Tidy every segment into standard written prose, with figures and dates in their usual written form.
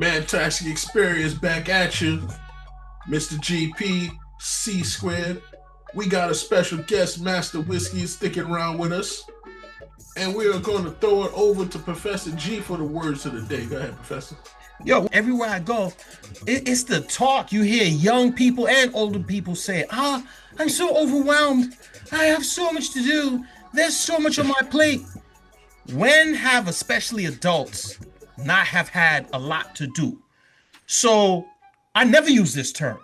Mantastic Experience back at you. Mr. GP, C Squared. We got a special guest, Master Whiskey, sticking around with us. And we are going to throw it over to Professor G for the words of the day. Go ahead, Professor. Yo, everywhere I go, it's the talk. You hear young people and older people say, I'm so overwhelmed. I have so much to do. There's so much on my plate. When have especially adults not have had a lot to do? So I never use this term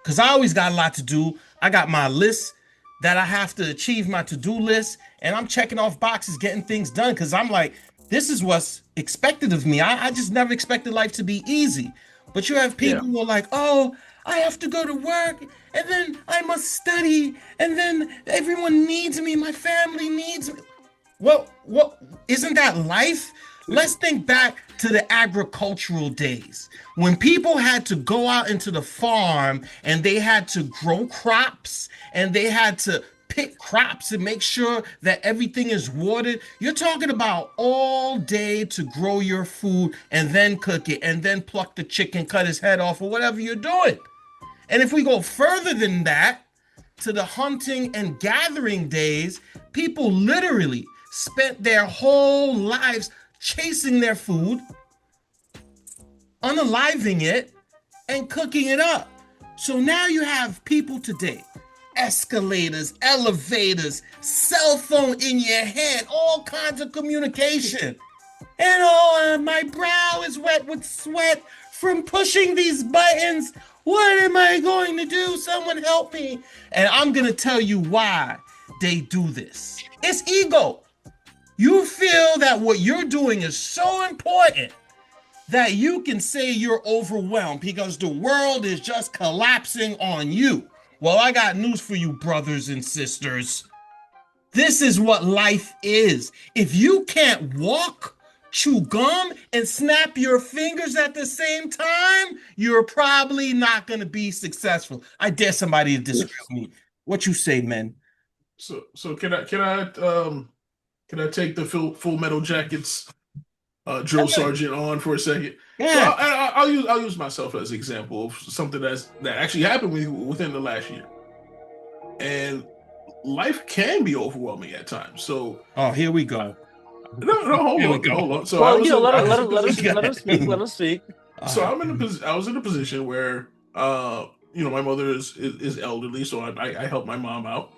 because I always got a lot to do. I got my list that I have to achieve, my to-do list, and I'm checking off boxes, getting things done because I'm like, this is what's expected of me. I just never expected life to be easy. But you have people who are like, oh, I have to go to work, and then I must study, and then everyone needs me, my family needs me. Well, isn't that life? Let's think back to the agricultural days when people had to go out into the farm and they had to grow crops and they had to pick crops and make sure that everything is watered. You're talking about all day to grow your food and then cook it and then pluck the chicken, cut his head off or whatever you're doing. And if we go further than that to the hunting and gathering days, people literally spent their whole lives chasing their food, unaliving it, and cooking it up. So now you have people today, escalators, elevators, cell phone in your hand, all kinds of communication. And my brow is wet with sweat from pushing these buttons. What am I going to do? Someone help me. And I'm going to tell you why they do this. It's ego. You feel that what you're doing is so important that you can say you're overwhelmed because the world is just collapsing on you. Well, I got news for you, brothers and sisters. This is what life is. If you can't walk, chew gum, and snap your fingers at the same time, you're probably not going to be successful. I dare somebody to disagree with me. What you say, man? So can I take the Full Metal Jackets drill sergeant on for a second? Yeah. So I'll use myself as an example of something that actually happened within the last year, and life can be overwhelming at times. So here we go. No, hold on. So let him speak. So I was in a position where my mother is elderly, so I help my mom out.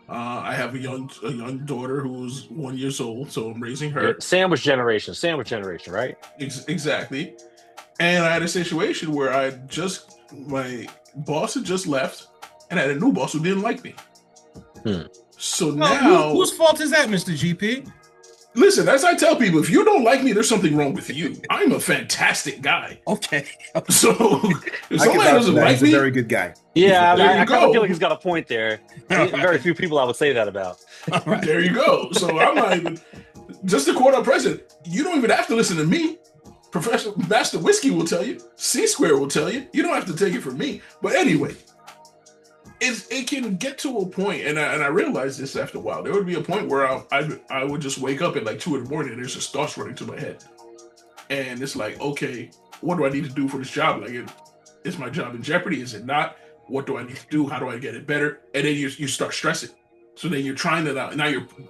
I have a young daughter who's 1 year old, so I'm raising her. Sandwich generation, right? Exactly. And I had a situation where my boss had just left, and I had a new boss who didn't like me. So now, whose fault is that, Mr. GP? Listen, as I tell people, if you don't like me, there's something wrong with you. I'm a fantastic guy. Okay. So if somebody doesn't like me, he's a very good guy. Yeah, I kind of feel like he's got a point there. Very few people I would say that about. Right. There you go. So I'm not even, just to quote our president, you don't even have to listen to me. Professor Master Whiskey will tell you. C Square will tell you. You don't have to take it from me. But anyway, it can get to a point, and I realized this after a while. There would be a point where I would just wake up at like 2 a.m. and there's just thoughts running to my head, and it's like, okay, what do I need to do for this job? Like, is my job in jeopardy? Is it not? What do I need to do? How do I get it better? And then you start stressing. So then you're trying to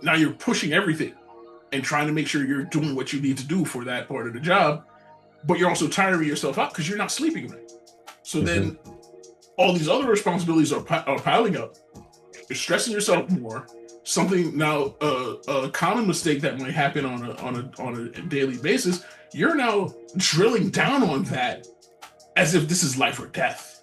now you're pushing everything and trying to make sure you're doing what you need to do for that part of the job, but you're also tiring yourself out because you're not sleeping right. So then all these other responsibilities are piling up. You're stressing yourself more. Something now, a common mistake that might happen on a daily basis. You're now drilling down on that as if this is life or death,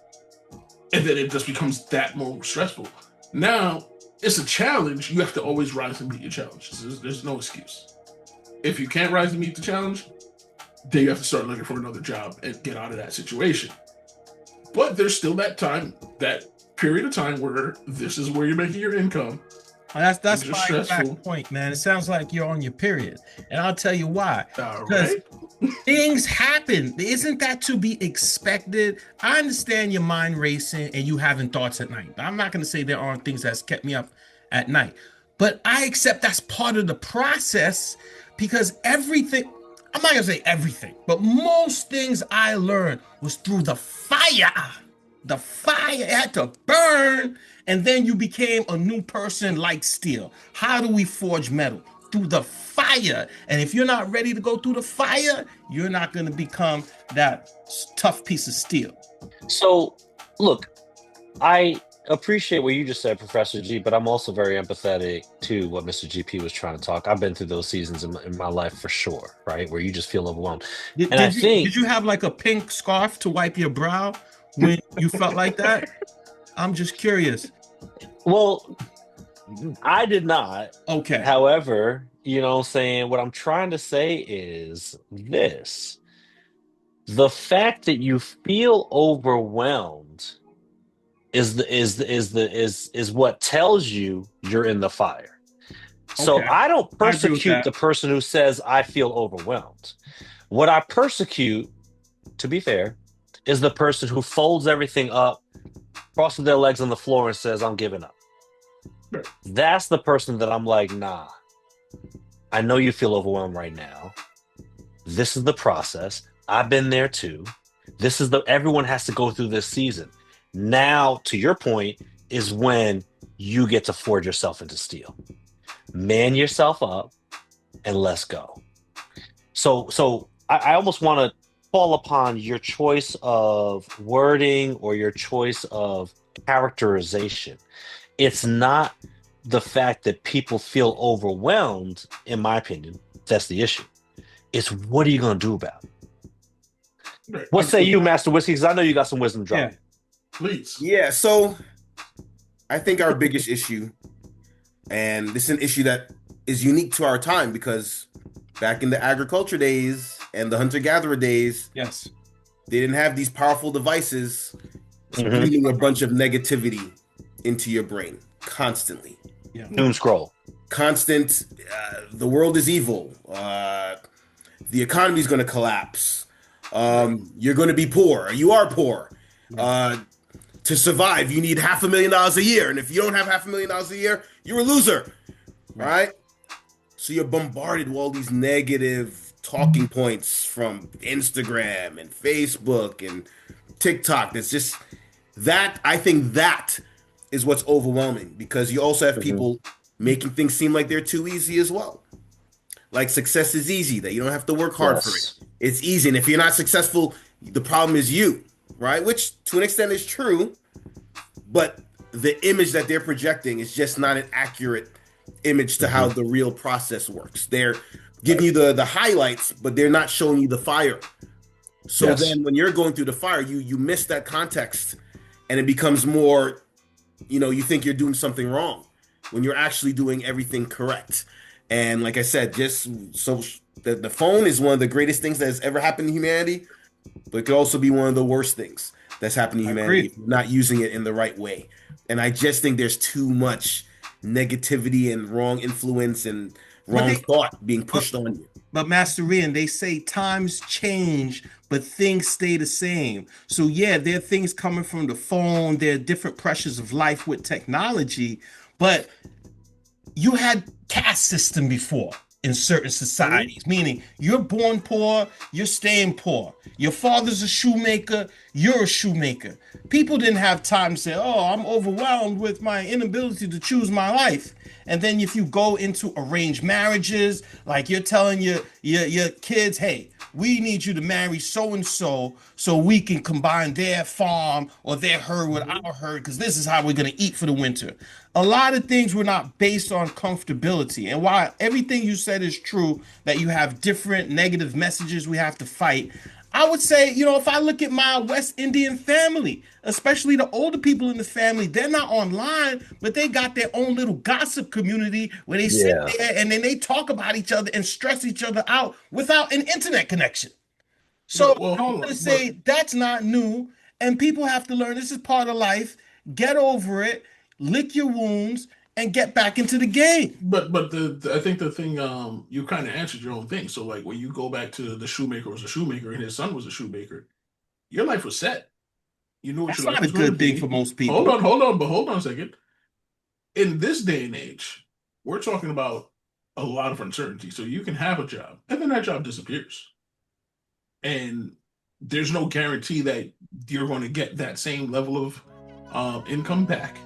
and then it just becomes that more stressful. Now it's a challenge. You have to always rise and meet your challenges. There's no excuse. If you can't rise and meet the challenge, then you have to start looking for another job and get out of that situation. But there's still that period of time where this is where you're making your income. That's my exact point, man. It sounds like you're on your period. And I'll tell you why. Because things happen. Isn't that to be expected? I understand your mind racing and you having thoughts at night. I'm not going to say there aren't things that's kept me up at night. But I accept that's part of the process because everything... I'm not gonna say everything, but most things I learned was through the fire. The fire had to burn, and then you became a new person like steel. How do we forge metal? Through the fire. And if you're not ready to go through the fire, you're not gonna become that tough piece of steel. So, look, I appreciate what you just said, Professor G, but I'm also very empathetic to what Mr. GP was trying to talk. I've been through those seasons in my life for sure, right? Where you just feel overwhelmed. Did you have like a pink scarf to wipe your brow when you felt like that? I'm just curious. Well, I did not. Okay. However, you know what I'm saying? What I'm trying to say is this. The fact that you feel overwhelmed is what tells you you're in the fire. So Okay. I don't I agree with persecute that. the person who says I feel overwhelmed. What I persecute, to be fair, is the person who folds everything up, crosses their legs on the floor, and says, I'm giving up. Right. That's the person that I'm like, nah, I know you feel overwhelmed right now. This is the process. I've been there too. Everyone has to go through this season. Now, to your point, is when you get to forge yourself into steel. Man yourself up and let's go. So I almost want to call upon your choice of wording or your choice of characterization. It's not the fact that people feel overwhelmed, in my opinion. That's the issue. It's what are you going to do about it? Right. What say you, Master Whiskey? Because I know you got some wisdom to drop. Yeah. Please. Yeah, so I think our biggest issue, and this is an issue that is unique to our time because back in the agriculture days and the hunter-gatherer days, Yes. they didn't have these powerful devices Mhm. feeding a bunch of negativity into your brain constantly. Yeah. Doom scroll. Constant, the world is evil. The economy is going to collapse. You're going to be poor. You are poor. To survive, you need $500,000 a year. And if you don't have $500,000 a year, you're a loser. Right? So you're bombarded with all these negative talking points from Instagram and Facebook and TikTok. That's just that. I think that is what's overwhelming because you also have people making things seem like they're too easy as well. Like success is easy, that you don't have to work hard for it. It's easy. And if you're not successful, the problem is you, right? Which to an extent is true, but the image that they're projecting is just not an accurate image to how the real process works. They're giving you the highlights, but they're not showing you the fire. So then when you're going through the fire, you miss that context and it becomes more, you think you're doing something wrong when you're actually doing everything correct. And like I said, just so the phone is one of the greatest things that has ever happened to humanity, but it could also be one of the worst things that's happened to humanity if you're not using it in the right way. And I just think there's too much negativity and wrong influence and wrong thought being pushed on you. But Master Rian, they say times change, but things stay the same. So yeah, there are things coming from the phone. There are different pressures of life with technology, but you had caste system before in certain societies, meaning you're born poor, you're staying poor. Your father's a shoemaker, you're a shoemaker. People didn't have time to say, oh, I'm overwhelmed with my inability to choose my life. And then if you go into arranged marriages, like you're telling your kids, hey, we need you to marry so-and-so so we can combine their farm or their herd with our herd because this is how we're going to eat for the winter. A lot of things were not based on comfortability. And while everything you said is true, that you have different negative messages we have to fight, I would say, if I look at my West Indian family, especially the older people in the family, they're not online, but they got their own little gossip community where they sit there and then they talk about each other and stress each other out without an internet connection. So I'm going to say that's not new. And people have to learn this is part of life. Get over it, lick your wounds, and get back into the game. But I think the thing you kind of answered your own thing. So like when you go back to the shoemaker was a shoemaker and his son was a shoemaker, your life was set. You knew what That's your life not a was going to good be. thing for most people. Hold on a second. In this day and age, we're talking about a lot of uncertainty. So you can have a job and then that job disappears. and there's no guarantee that you're going to get that same level of income back.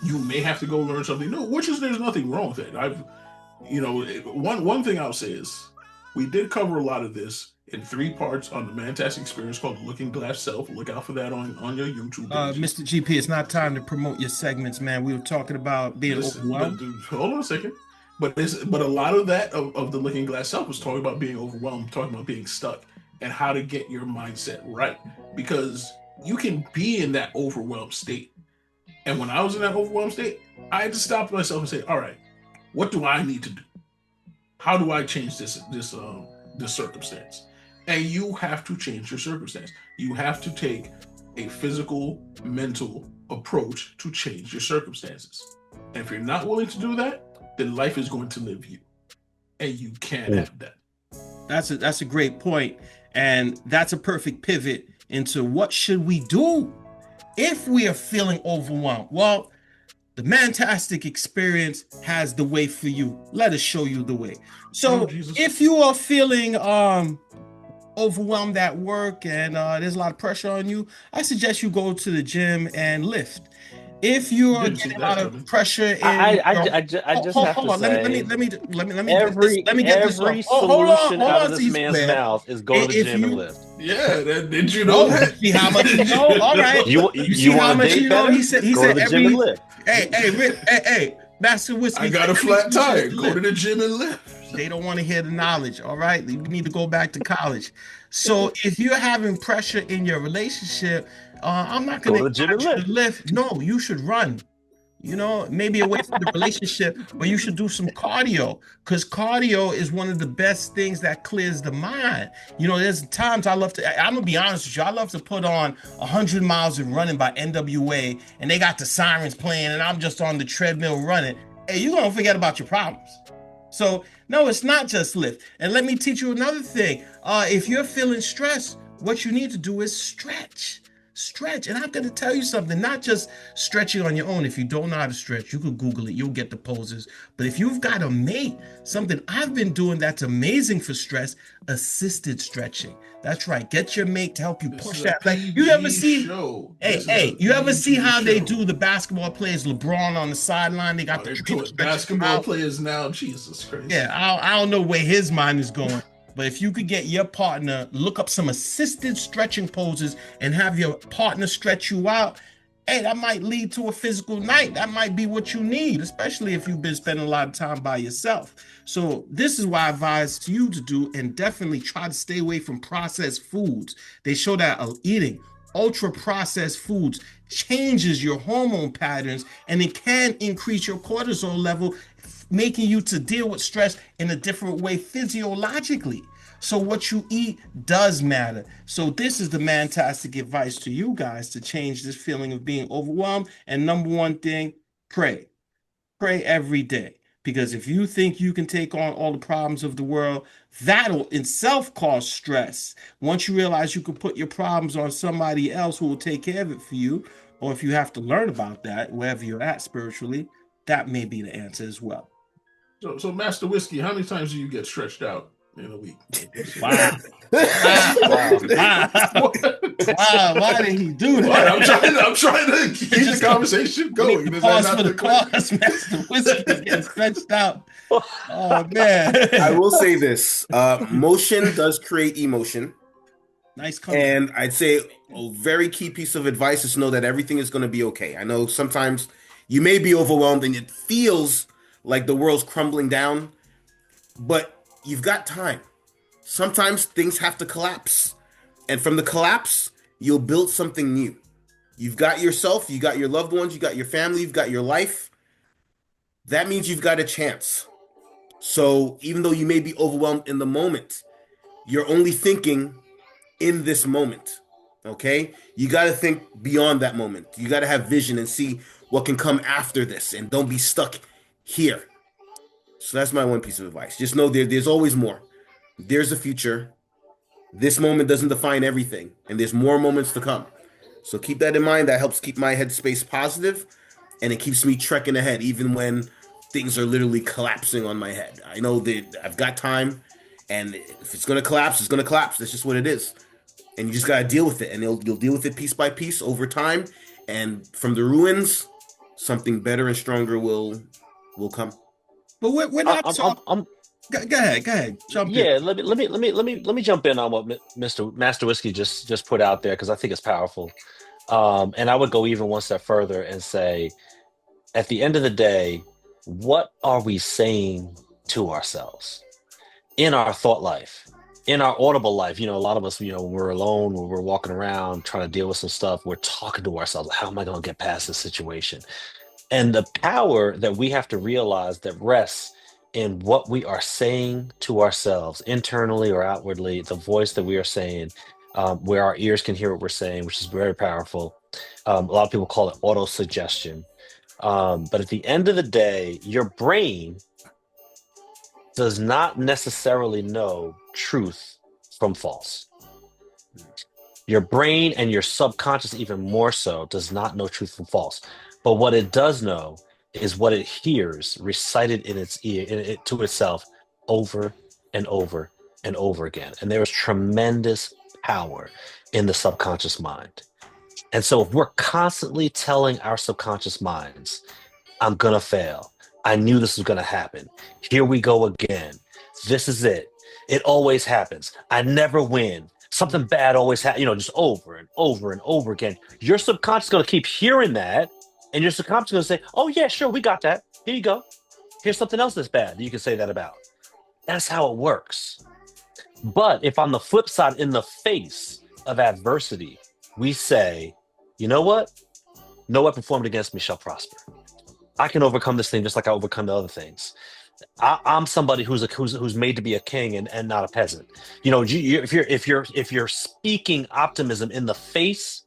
You may have to go learn something new, there's nothing wrong with it. One thing I'll say is we did cover a lot of this in 3 parts on the Mantastic Experience called Looking Glass Self. Look out for that on your YouTube page. Mr. GP, it's not time to promote your segments, man. We were talking about being overwhelmed. Hold on a second. But a lot of that of the Looking Glass Self was talking about being overwhelmed, talking about being stuck, and how to get your mindset right. Because you can be in that overwhelmed state. And when I was in that overwhelmed state, I had to stop myself and say, all right, what do I need to do? How do I change this circumstance? And you have to change your circumstance. You have to take a physical, mental approach to change your circumstances. And if you're not willing to do that, then life is going to live you. And you can't have that. That's a great point. And that's a perfect pivot into what should we do if we are feeling overwhelmed. Well, the Mantastic Experience has the way for you. Let us show you the way. So if you are feeling overwhelmed at work and there's a lot of pressure on you, I suggest you go to the gym and lift. If you are getting a lot of pressure, I just have to say, let me every solution out of this man's mouth is go to the gym and lift. Yeah, did you know that? See how much you know? All right. You see how much you know? He said gym and lift. Hey, Master Whiskey. I got a flat tire. Go to the gym and lift. They don't want to hear the knowledge. All right, you need to go back to college. So if you're having pressure in your relationship, I'm not going to encourage you to lift. No, you should run. Maybe away from the relationship, but you should do some cardio, because cardio is one of the best things that clears the mind. There's times I'm going to be honest with you, I love to put on 100 miles of running by NWA, and they got the sirens playing, and I'm just on the treadmill running. Hey, you're going to forget about your problems. So, no, it's not just lift. And let me teach you another thing. If you're feeling stressed, what you need to do is stretch. And I'm going to tell you something, not just stretching on your own. If you don't know how to stretch, you can Google it. You'll get the poses. But if you've got a mate, something I've been doing that's amazing for stress, assisted stretching. That's right. Get your mate to help you push that. Like, you ever see? You ever see how they do the basketball players? LeBron on the sideline. They got the basketball players now. Jesus Christ. Yeah, I don't know where his mind is going. But if you could get your partner, look up some assisted stretching poses and have your partner stretch you out, hey, that might lead to a physical night. That might be what you need, especially if you've been spending a lot of time by yourself. So this is what I advise you to do, and definitely try to stay away from processed foods. They show that eating ultra processed foods changes your hormone patterns, and it can increase your cortisol level, making you to deal with stress in a different way physiologically. So what you eat does matter. So this is the Mantastic advice to you guys to change this feeling of being overwhelmed. And number one thing, pray. Pray every day. Because if you think you can take on all the problems of the world, that'll itself cause stress. Once you realize you can put your problems on somebody else who will take care of it for you, or if you have to learn about that, wherever you're at spiritually, that may be the answer as well. So Master Whiskey, how many times do you get stretched out in a week? Wow. Why did he do that? I'm trying to keep the conversation going. Pause for the cause. Master Whiskey is getting stretched out. Oh, man. I will say this. Motion does create emotion. Nice comment. And I'd say a very key piece of advice is to know that everything is going to be okay. I know sometimes you may be overwhelmed and it feels like the world's crumbling down, but you've got time. Sometimes things have to collapse. And from the collapse, you'll build something new. You've got yourself, you got your loved ones, you got your family, you've got your life. That means you've got a chance. So even though you may be overwhelmed in the moment, you're only thinking in this moment, okay? You got to think beyond that moment. You got to have vision and see what can come after this, and don't be stuck here. So that's my one piece of advice. Just know there's always more. There's a future. This moment doesn't define everything, and there's more moments to come. So keep that in mind. That helps keep my headspace positive, and it keeps me trekking ahead even when things are literally collapsing on my head. I know that I've got time, And if it's going to collapse, it's going to collapse. That's just what it is. And you just got to deal with it. And you'll deal with it piece by piece over time. And from the ruins, something better and stronger will come. But we're not talking. Go ahead. Jump in. Let me jump in on what Mr. Master Whiskey just put out there, because I think it's powerful. And I would go even one step further and say, at the end of the day, what are we saying to ourselves in our thought life, in our audible life? A lot of us, when we're alone, when we're walking around trying to deal with some stuff, we're talking to ourselves, how am I going to get past this situation? And the power that we have to realize that rests in what we are saying to ourselves, internally or outwardly, the voice that we are saying, where our ears can hear what we're saying, which is very powerful. A lot of people call it auto-suggestion. But at the end of the day, your brain does not necessarily know truth from false. Your brain, and your subconscious even more so, does not know truth from false. But what it does know is what it hears recited in its ear to itself over and over and over again. And there is tremendous power in the subconscious mind. And so if we're constantly telling our subconscious minds, I'm going to fail. I knew this was going to happen. Here we go again. This is it. It always happens. I never win. Something bad always happens, just over and over and over again. Your subconscious is going to keep hearing that. And your subconscious is going to say, oh, yeah, sure, we got that. Here you go. Here's something else that's bad that you can say that about. That's how it works. But if on the flip side, in the face of adversity, we say, you know what? No weapon formed against me shall prosper. I can overcome this thing just like I overcome the other things. I'm somebody who's made to be a king and not a peasant. If you're speaking optimism in the face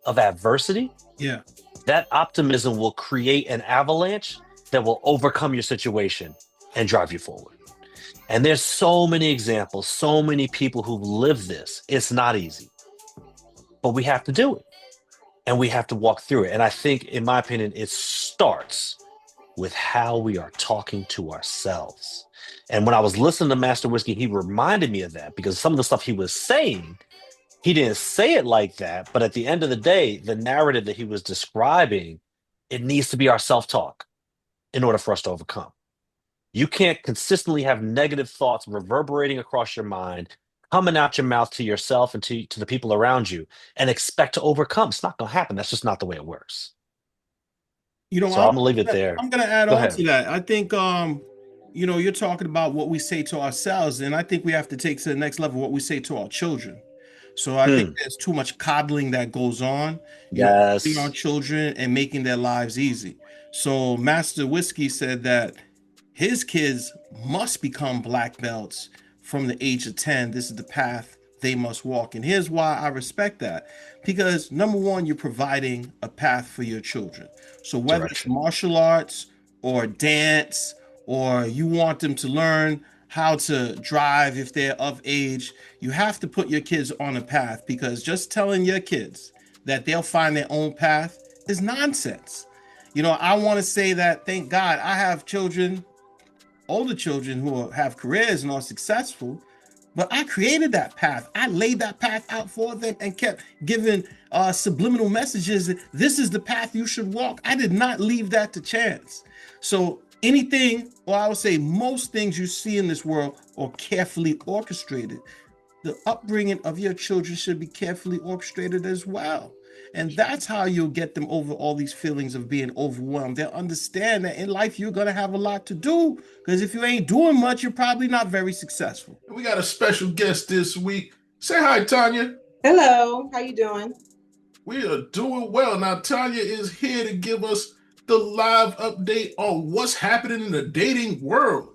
of adversity, yeah, that optimism will create an avalanche that will overcome your situation and drive you forward. And there's so many examples, so many people who live this. It's not easy, but we have to do it. And we have to walk through it. And I think, in my opinion, it starts with how we are talking to ourselves. And when I was listening to Master Whiskey, he reminded me of that, because some of the stuff he was saying, he didn't say it like that. But at the end of the day, the narrative that he was describing, it needs to be our self-talk in order for us to overcome. You can't consistently have negative thoughts reverberating across your mind, coming out your mouth to yourself and to the people around you, and expect to overcome. It's not going to happen. That's just not the way it works. So I'm going to leave it there. I'm going to add on to that. I think, you're talking about what we say to ourselves, and I think we have to take to the next level what we say to our children. So I think there's too much coddling that goes on. Yes. Our children and making their lives easy. So Master Whiskey said that his kids must become black belts from the age of 10. This is the path they must walk. And here's why I respect that. Because number one, you're providing a path for your children. So whether it's martial arts or dance, or you want them to learn how to drive if they're of age, you have to put your kids on a path, because just telling your kids that they'll find their own path is nonsense. I want to say that, thank God, I have children, older children who have careers and are successful, but I created that path. I laid that path out for them and kept giving subliminal messages. This is the path you should walk. I did not leave that to chance. So anything, or I would say most things you see in this world are carefully orchestrated. The upbringing of your children should be carefully orchestrated as well. And that's how you'll get them over all these feelings of being overwhelmed. They'll understand that in life, you're going to have a lot to do, because if you ain't doing much, you're probably not very successful. We got a special guest this week. Say hi, Tanya. Hello. How you doing? We are doing well. Now, Tanya is here to give us the live update on what's happening in the dating world.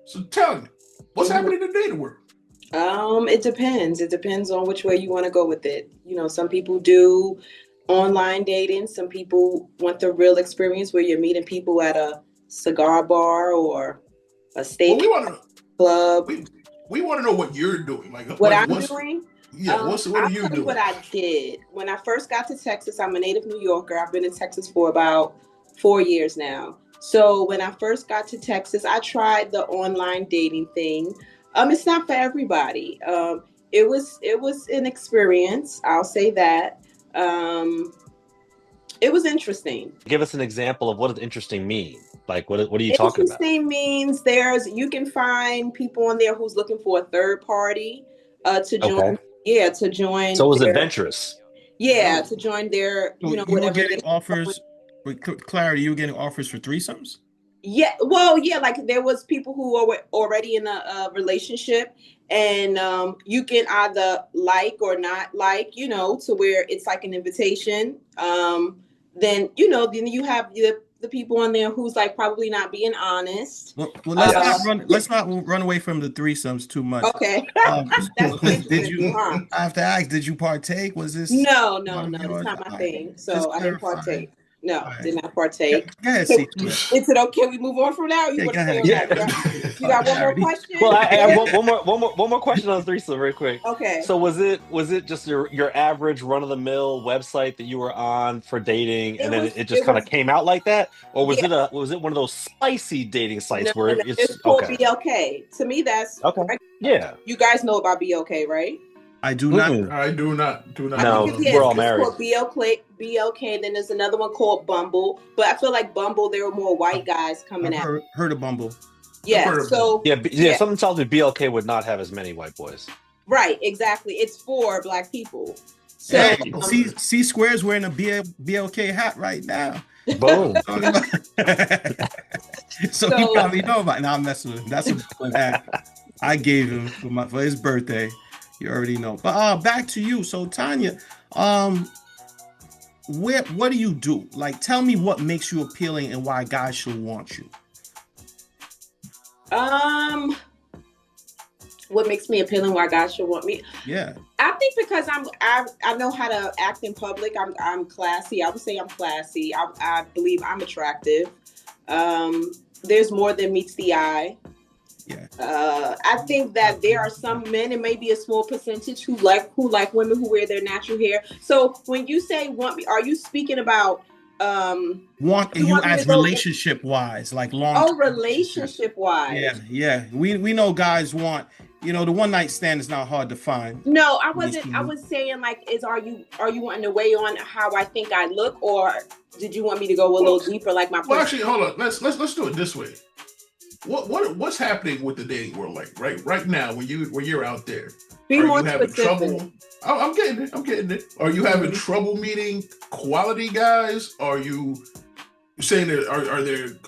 So tell me, what's happening in the dating world? It depends. It depends on which way you want to go with it. Some people do online dating. Some people want the real experience where you're meeting people at a cigar bar or a steak club. We want to know what you're doing. What I'm doing? Yeah, what are you doing? What I did when I first got to Texas. I'm a native New Yorker. I've been in Texas for about 4 years now. So when I first got to Texas, I tried the online dating thing. It's not for everybody. It was an experience. I'll say that. It was interesting. Give us an example of what does interesting mean. Like, what are you talking about? Interesting means you can find people on there who's looking for a third party to join. Okay. Yeah, to join. So it was adventurous. Yeah, to join their, You were getting offers. With clarity, you were getting offers for threesomes? Yeah, well, yeah, like there was people who were already in a relationship, and you can either like or not like, to where it's like an invitation. Then you have the people on there who's like probably not being honest. Well, let's not run away from the threesomes too much. Okay. Did you? I have to ask. Did you partake? Was this? No, it's not my thing. So I didn't partake. No, did not partake. Go ahead, Is it okay? We move on from now. You go ahead. You got one more question? Well, I have one more question on threesome, real quick. Okay. So was it just your average run of the mill website that you were on for dating, and then it just kind of came out like that, or was it one of those spicy dating sites where it's called BLK? To me, that's okay. Right? Yeah. You guys know about BLK, right? I do not. I do not. No, we're all married. It's called BLK. Then there's another one called Bumble. But I feel like Bumble, there were more white guys coming out. Heard of Bumble. Yeah. So yeah. Something tells me BLK would not have as many white boys. Right. Exactly. It's for Black people. So hey, C Square's wearing a BLK hat right now. Boom. So you probably know about it. Now I'm messing with him. That's a hat I gave him for his birthday. You already know. But back to you. So Tanya, what do you do? Like, tell me what makes you appealing and why guys should want you. What makes me appealing? Why guys should want me? Yeah. I think because I know how to act in public. I'm classy. I would say I'm classy. I believe I'm attractive. There's more than meets the eye. Yeah. I think that there are some men, and maybe a small percentage, who like women who wear their natural hair. So when you say want me, are you speaking about want you as relationship wise, like long? Oh, relationship wise. Yeah. We know guys want, the one night stand is not hard to find. No, I wasn't. I was saying like, are you wanting to weigh on how I think I look, or did you want me to go a little deeper, like my? Well, actually, hold on. Let's do it this way. What's happening with the dating world, like right now when you're out there? Be more having specific. trouble? I'm getting it. Are you having trouble meeting quality guys? Are you saying that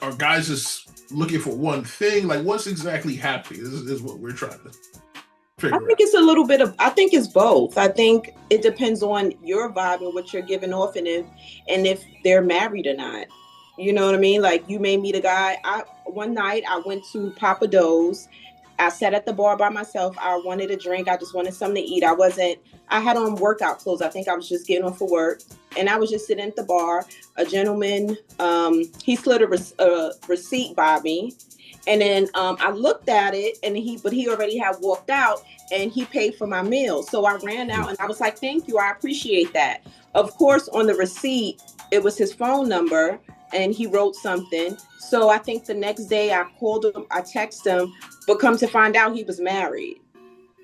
are guys just looking for one thing? Like, what's exactly happening? This is what we're trying to figure out. I think it's a little bit of. I think it's both. I think it depends on your vibe and what you're giving off, and if they're married or not. You know what I mean? Like, you may meet a guy. One night I went to Papa Do's. I sat at the bar by myself. I wanted a drink. I just wanted something to eat. I had on workout clothes. I think I was just getting off for work. And I was just sitting at the bar. A gentleman, he slid a receipt by me. And then I looked at it, and he already had walked out, and he paid for my meal. So I ran out and I was like, thank you. I appreciate that. Of course, on the receipt, it was his phone number. And he wrote something. So I think the next day I called him, I texted him, but come to find out he was married.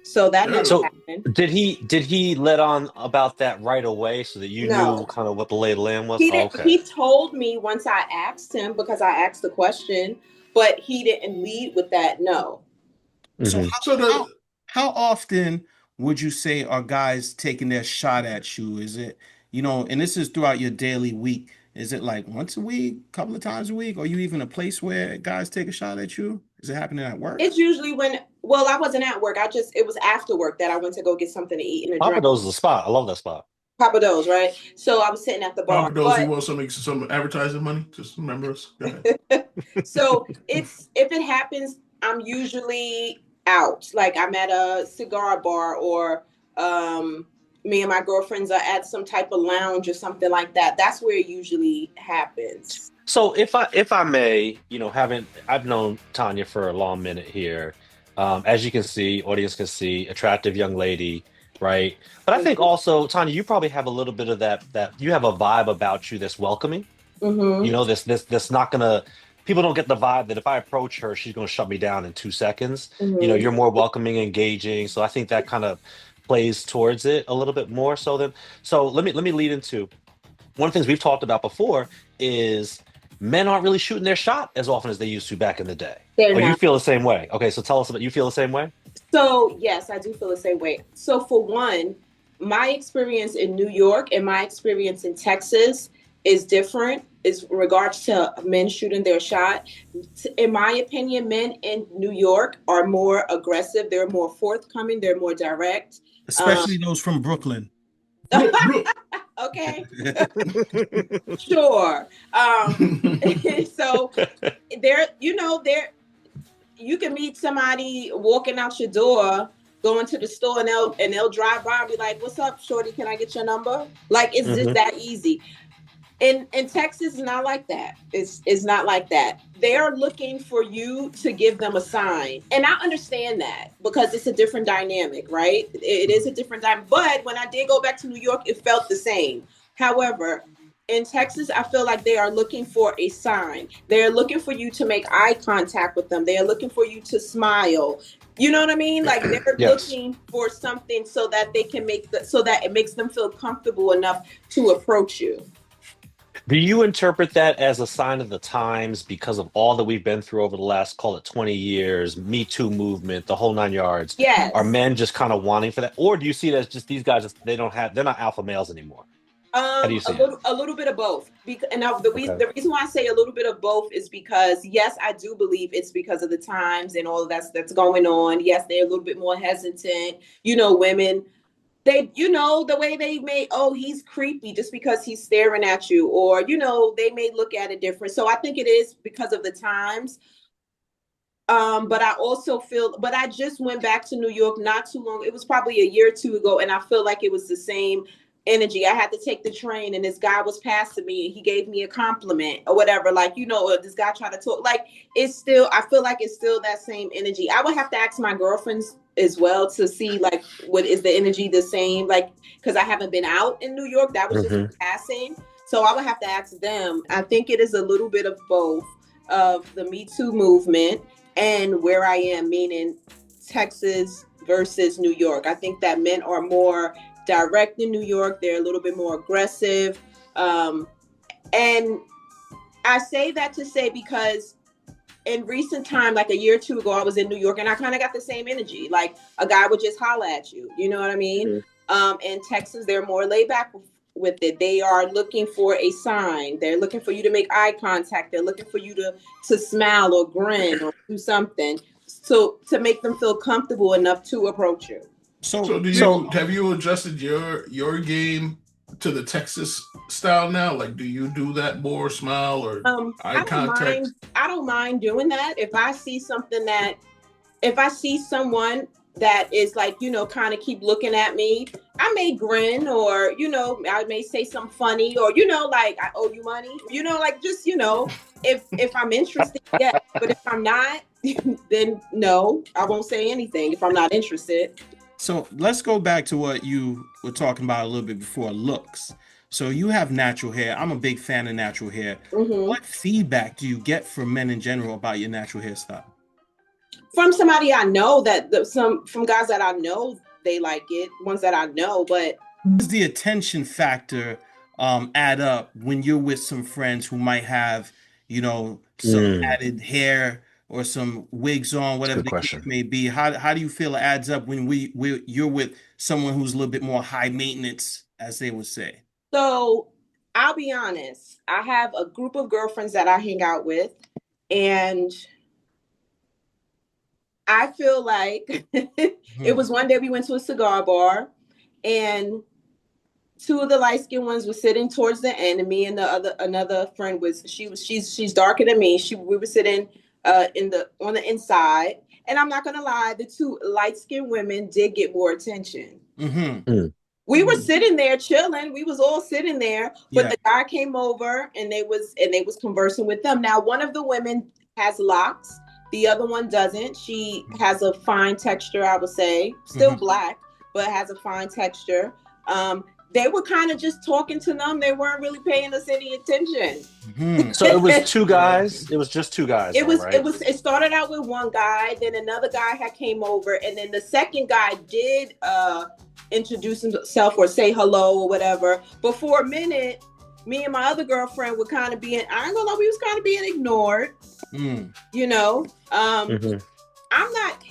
So that never happened. Did he let on about that right away so that you knew kind of what the lay of the land was? He told me once I asked him, because I asked the question, but he didn't lead with that. No. Mm-hmm. So how often would you say are guys taking their shot at you? Is it, and this is throughout your daily week. Is it like once a week, a couple of times a week? Are you even a place where guys take a shot at you? Is it happening at work? It's usually I wasn't at work. It was after work that I went to go get something to eat. And Papa Do's is a spot. I love that spot. Papa Do's, right? So I was sitting at the bar. Papa Do's, you want some advertising money? Just remember us. Go ahead. So if it happens, I'm usually out. Like, I'm at a cigar bar, or me and my girlfriends are at some type of lounge or something like that. That's where it usually happens. So if I may, I've known Tanya for a long minute here. As you can see, audience can see, attractive young lady, right? But I think also, Tanya, you probably have a little bit of that you have a vibe about you that's welcoming. Mm-hmm. This not gonna people don't get the vibe that if I approach her, she's going to shut me down in 2 seconds. Mhm. You know, you're more welcoming, engaging. So I think that kind of plays towards it a little bit more so than. So let me lead into one of the things we've talked about before is men aren't really shooting their shot as often as they used to back in the day. They're Oh, you not. feel the same way? Okay, so tell us about you feel the same way? So yes, I do feel the same way. So for one, my experience in New York and my experience in Texas is different is regards to men shooting their shot. In my opinion, men in New York are more aggressive. They're more forthcoming. They're more direct. Especially those from Brooklyn. Okay. Sure. So you can meet somebody walking out your door, going to the store, and they'll drive by and be like, "What's up, shorty? Can I get your number?" Like it's just that easy. In Texas, it's not like that. It's not like that. They're looking for you to give them a sign, and I understand that because it's a different dynamic, right? It is a different dynamic. But when I did go back to New York, it felt the same. However, in Texas, I feel like they are looking for a sign. They're looking for you to make eye contact with them. They are looking for you to smile. You know what I mean? Like they're looking for something so that they can so that it makes them feel comfortable enough to approach you. Do you interpret that as a sign of the times because of all that we've been through over the last, call it 20 years, Me Too movement, the whole 9 yards? Yes. Are men just kind of wanting for that? Or do you see it as just these guys, they're not alpha males anymore? How do you see a little bit of both. The reason why I say a little bit of both is because, yes, I do believe it's because of the times and all of that's going on. Yes, they're a little bit more hesitant. You know, women, they, the way they may, oh, he's creepy just because he's staring at you, or, they may look at it different. So I think it is because of the times. But I also but I just went back to New York not too long. It was probably a year or two ago. And I feel like it was the same energy. I had to take the train and this guy was passing me and he gave me a compliment or whatever. Like, or this guy tried to talk. Like, I feel like it's still that same energy. I would have to ask my girlfriends as well to see, like, what is the energy the same? Like, because I haven't been out in New York. That was just passing. So I would have to ask them. I think it is a little bit of both of the Me Too movement and where I am, meaning Texas versus New York. I think that men are more direct in New York. They're a little bit more aggressive. And I say that to say because in recent time, like a year or two ago, I was in New York and I kind of got the same energy. Like a guy would just holler at you. You know what I mean? In Texas, they're more laid back with it. They are looking for a sign. They're looking for you to make eye contact. They're looking for you to smile or grin or do something to make them feel comfortable enough to approach you. So have you adjusted your game to the Texas style now? Like, do you do that more, smile or eye contact? I don't mind doing that. If I see someone that is like, kind of keep looking at me, I may grin or, I may say something funny or, like I owe you money, like just, if I'm interested, yeah. But if I'm not, then no, I won't say anything if I'm not interested. So let's go back to what you were talking about a little bit before, looks. So you have natural hair. I'm a big fan of natural hair. What feedback do you get from men in general about your natural hairstyle? From somebody I know from guys that I know, they like it, ones that I know, but. Does the attention factor add up when you're with some friends who might have, some added hair or some wigs on, whatever the case may be? How do you feel it adds up when you're with someone who's a little bit more high maintenance, as they would say? So I'll be honest. I have a group of girlfriends that I hang out with, and I feel like it was one day we went to a cigar bar, and two of the light-skinned ones were sitting towards the end, and me and another friend she's darker than me. We were sitting on the inside, and I'm not gonna lie, the two light-skinned women did get more attention. We were sitting there chilling. We was all sitting there, but the guy came over and they was conversing with them. Now, one of the women has locks, the other one doesn't. She has a fine texture, I would say, still black, but has a fine texture. they were kind of just talking to them. They weren't really paying us any attention. Mhm. So it was two guys. It was just two guys. It started out with one guy, then another guy had came over, and then the second guy did introduce himself or say hello or whatever. But for a minute, me and my other girlfriend were kind of being, I ain't gonna lie, we was kind of being ignored. You know, I'm not.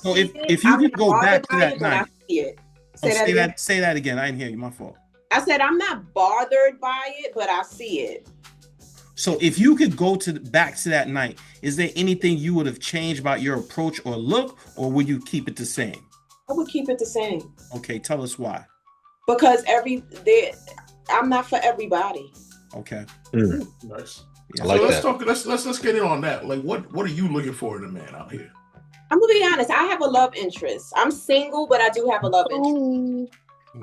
So if you could go back to that night, I see it. Say that again. I didn't hear you. My fault. I said I'm not bothered by it, but I see it. So if you could go back to that night, is there anything you would have changed about your approach or look, or would you keep it the same? I would keep it the same. Okay, tell us why. Because I'm not for everybody. Okay. Nice. Yeah. I like let's that. talk. Let's get in on that. Like, what are you looking for in a man out here? I'm gonna be honest. I have a love interest. I'm single, but I do have a love interest.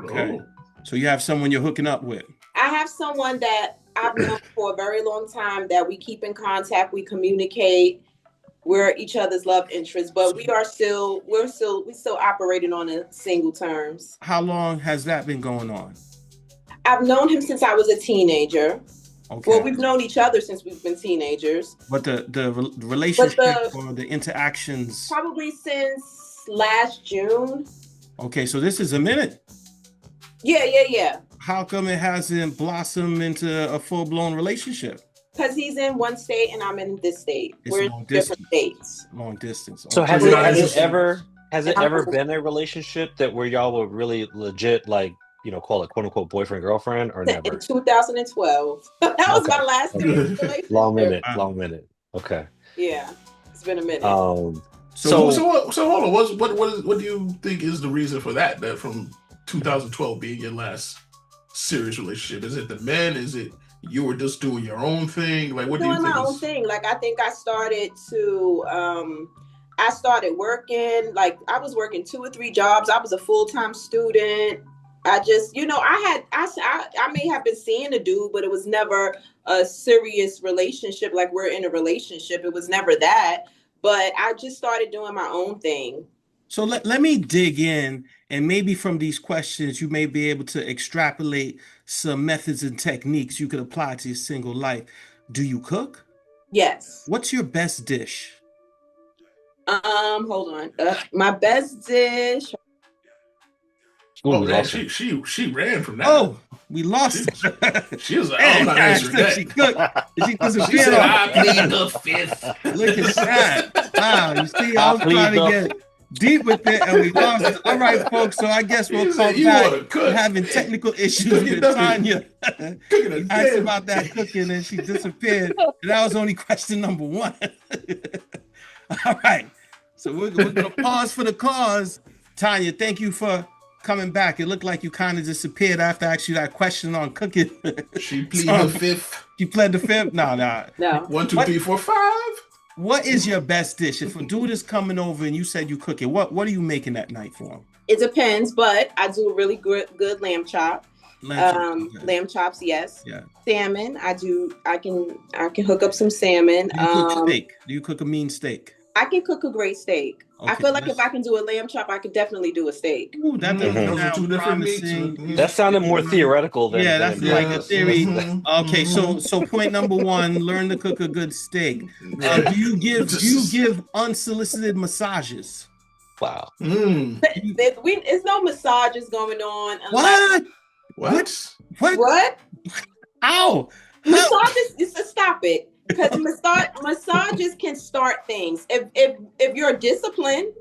Okay. So you have someone you're hooking up with. I have someone that I've known for a very long time that we keep in contact. We communicate. We're each other's love interests, but we're still operating on a single terms. How long has that been going on? I've known him since I was a teenager. Okay. Well, we've known each other since we've been teenagers. But the relationship or the interactions? Probably since last June. Okay, so this is a minute. Yeah. How come it hasn't blossomed into a full-blown relationship? Because he's in one state and I'm in this state. It's We're in different states. Long distance. So Okay. has it ever been a relationship that where y'all were really legit, like, you know, call it quote unquote boyfriend girlfriend, or never? In 2012. That was my last relationship. Long minute. Okay. Yeah, it's been a minute. So hold on. What do you think is the reason for that? That from 2012 being your last serious relationship? Is it the men? Is it you were just doing your own thing? Like, what do you think? Doing my own thing. Like, I think I started working. Like, I was working 2 or 3 jobs. I was a full-time student. I just, you know, I may have been seeing a dude, but it was never a serious relationship. Like, we're in a relationship. It was never that. But I just started doing my own thing. So let me dig in, and maybe from these questions, you may be able to extrapolate some methods and techniques you could apply to your single life. Do you cook? Yes. What's your best dish? Hold on. My best dish. Oh, man, she ran from that. Oh, we lost her. She was like, I'm not answering that. She cooked. She said, I plead the fifth. Look at that. Wow, you see, I was trying to get deep with it, and we lost it. All right, folks, so I guess we'll come back. We're having technical issues with Tanya. Asked about that cooking, and she disappeared. And that was only question number 1. All right, so we're going to pause for the cause. Tanya, thank you for coming back. It looked like you kind of disappeared after I asked you that question on cooking. She pleaded the fifth. You pled the fifth? No. 1, 2, 3, 4, 5. What is your best dish? If a dude is coming over and you said you cook it, what are you making that night for him? It depends, but I do a really good lamb chop. Lamb chops, yes. Yeah. Salmon, I can hook up some salmon. Do you cook steak? Do you cook a mean steak? I can cook a great steak. Okay, I feel like if I can do a lamb chop, I could definitely do a steak. Ooh, that those are 2 different meats. That sounded more theoretical than that's like a theory. Okay, so point number 1: learn to cook a good steak. Do you give unsolicited massages? Wow. It's no massages going on. What? Ow! Massages. Stop it. Because massages can start things. If you're disciplined.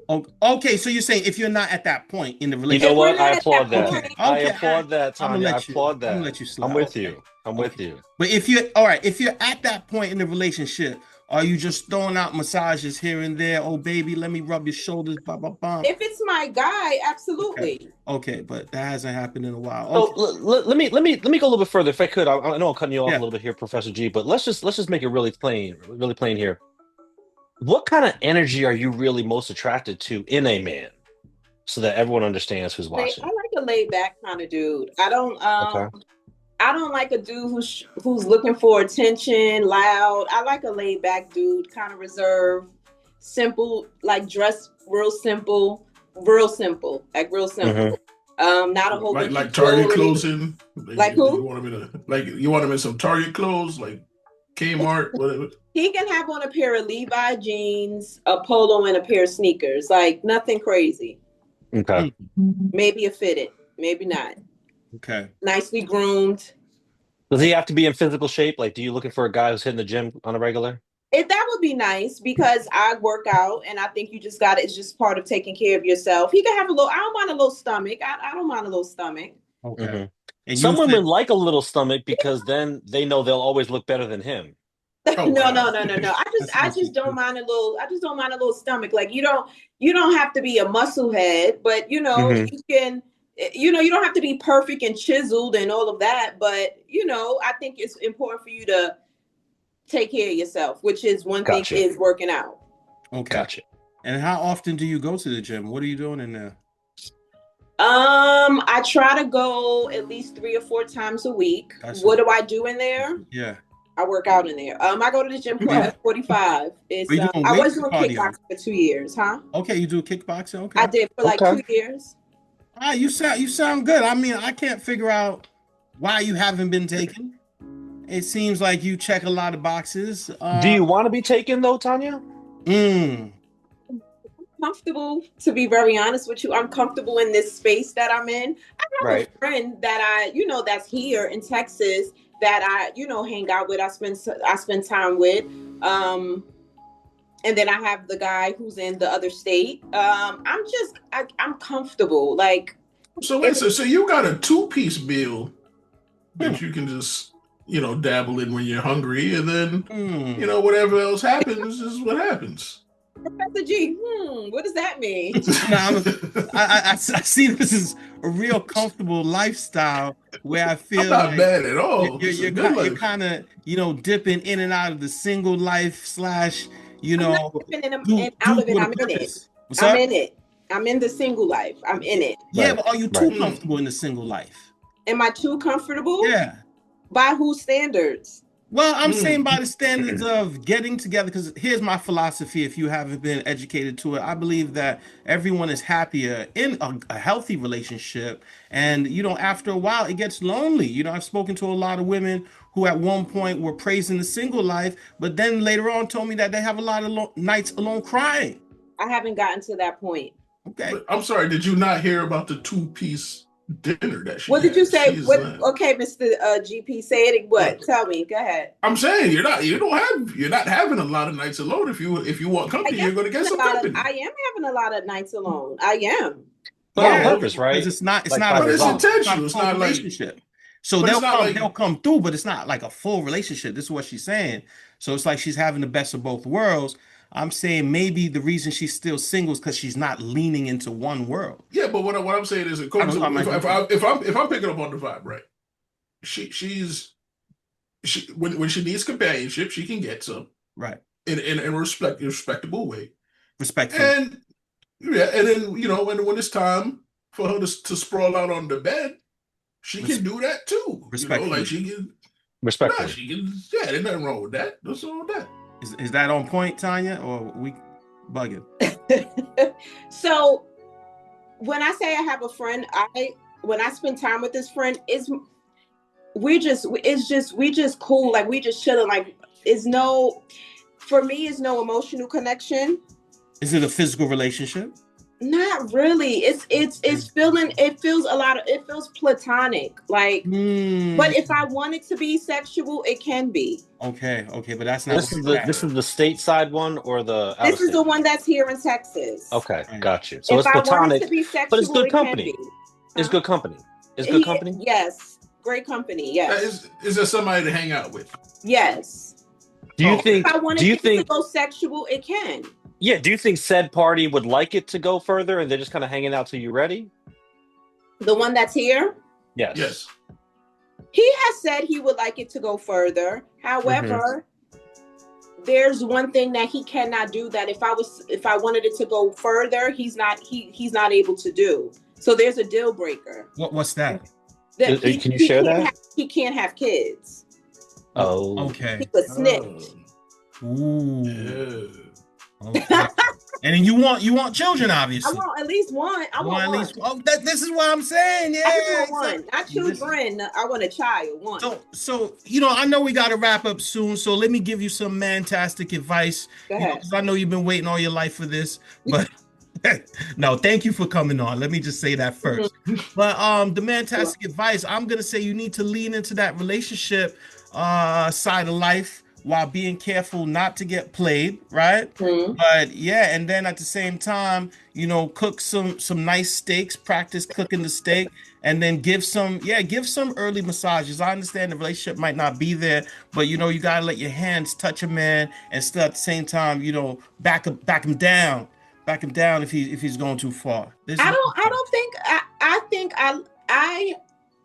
Okay, so you're saying if you're not at that point in the relationship. You know what? I applaud that. Okay. I applaud that, Tanya. I applaud that. I'm gonna let you slide. I'm with you. I'm with you. But if you're at that point in the relationship, are you just throwing out massages here and there? Oh, baby, let me rub your shoulders. Blah, blah, blah. If it's my guy, absolutely. Okay, but that hasn't happened in a while. Okay. So let me go a little bit further, if I could. I know I'm cutting you off a little bit here, Professor G, but let's just make it really plain here. What kind of energy are you really most attracted to in a man, so that everyone understands who's watching? I like a laid back kind of dude. I don't like a dude who's looking for attention, loud. I like a laid back dude, kind of reserved, simple, like dress real simple, like real simple. Not a whole like Target jewelry. clothing. Like who? You want him in some Target clothes, like Kmart, whatever. He can have on a pair of Levi jeans, a polo, and a pair of sneakers. Like nothing crazy. Okay. Maybe a fitted, maybe not. Okay. Nicely groomed. Does he have to be in physical shape? Like, do you looking for a guy who's hitting the gym on a regular? That would be nice because I work out and I think you just got it. It's just part of taking care of yourself. He can have I don't mind a little stomach. I don't mind a little stomach. Okay. Mm-hmm. And Some women like a little stomach because then they know they'll always look better than him. Oh, No. wow. I just don't mind a little stomach. Like you don't have to be a muscle head, but you can, you don't have to be perfect and chiseled and all of that. But I think it's important for you to take care of yourself, which is one thing is working out. Okay. Gotcha. And how often do you go to the gym? What are you doing in there? I try to go at least 3 or 4 times a week. What do I do in there? Yeah. I work out in there. I go to the gym at 45. I was doing kickboxing for 2 years, huh? Okay, you do kickboxing? Okay. I did for like 2 years. You sound good. I mean, I can't figure out why you haven't been taken. It seems like you check a lot of boxes. Do you want to be taken though, Tanya? Comfortable, to be very honest with you. I'm comfortable in this space that I'm in. I have a friend that that's here in Texas that I hang out with. I spend time with. And then I have the guy who's in the other state. I'm comfortable. Like, so you got a 2-piece meal that you can just dabble in when you're hungry, and then whatever else happens is what happens. Professor G, what does that mean? I see this is a real comfortable lifestyle where I feel I'm not bad at all. You're kind of dipping in and out of the single life / I'm not dipping in and out of it. I'm in it. I'm in it. I'm in the single life. I'm in it. Yeah, but are you too comfortable in the single life? Am I too comfortable? Yeah. By whose standards? Well, I'm saying by the standards of getting together, because here's my philosophy, if you haven't been educated to it. I believe that everyone is happier in a healthy relationship. And, after a while, it gets lonely. I've spoken to a lot of women who at one point were praising the single life, but then later on told me that they have a lot of nights alone crying. I haven't gotten to that point. Okay. But I'm sorry, did you not hear about the 2-piece dinner that she What did you say? Okay, Mr. GP, say it. What? Tell me. Go ahead. I'm saying you're not having a lot of nights alone. If you want company, you're going to get some company. I am having a lot of nights alone. I am. But on purpose, right? It's not. It's intentional. It's not like relationship. So they'll come through, but it's not like a full relationship. This is what she's saying. So it's like she's having the best of both worlds. I'm saying maybe the reason she's still single is because she's not leaning into one world. Yeah, but what I'm saying is, if I'm picking up on the vibe, right? She's when she needs companionship, she can get some, right? In a respectable way, respectful, and then when it's time for her to sprawl out on the bed, she can do that too. Respectfully. She can. Respectfully. She can. Yeah, there's nothing wrong with that. What's wrong with that? Is that on point, Tanya, or we bugging? So when I say I have a friend, when I spend time with this friend, we just cool, like we just chilling, like for me it's no emotional connection. Is it a physical relationship? Not really. It feels platonic. Like, but if I want it to be sexual, it can be. Okay, but that's not. This is the stateside one or the. This is the one that's here in Texas. Okay, got you. So if it's platonic, I want it to be sexual, but it's good company. It can be. It's good company. It's good company. Yes, great company. Yes. Is there somebody to hang out with? Yes. Do you think? If I want it to go sexual, it can. Yeah, do you think said party would like it to go further and they're just kind of hanging out till you're ready? The one that's here? Yes. He has said he would like it to go further. However, there's one thing that he cannot do that if I wanted it to go further, he's not able to do. So there's a deal breaker. What's that? Can you share that? He can't have kids. Oh. Okay. He was snitch. Ooh. Yeah. Okay. And then you want children, I obviously. want at least one. I want at one. least. Oh, this is what I'm saying. Yeah, I just want one, not children. I want a child. One. So I know we got to wrap up soon. So let me give you some Mantastic advice. Go ahead. Because I know you've been waiting all your life for this, but. No, thank you for coming on. Let me just say that first. But the Mantastic advice, I'm gonna say you need to lean into that relationship side of life while being careful not to get played, right? But yeah, and then at the same time, cook some nice steaks, practice cooking the steak, and then give some early massages. I understand the relationship might not be there, but you gotta let your hands touch a man and still at the same time, back him down. Back him down if he's going too far. I think I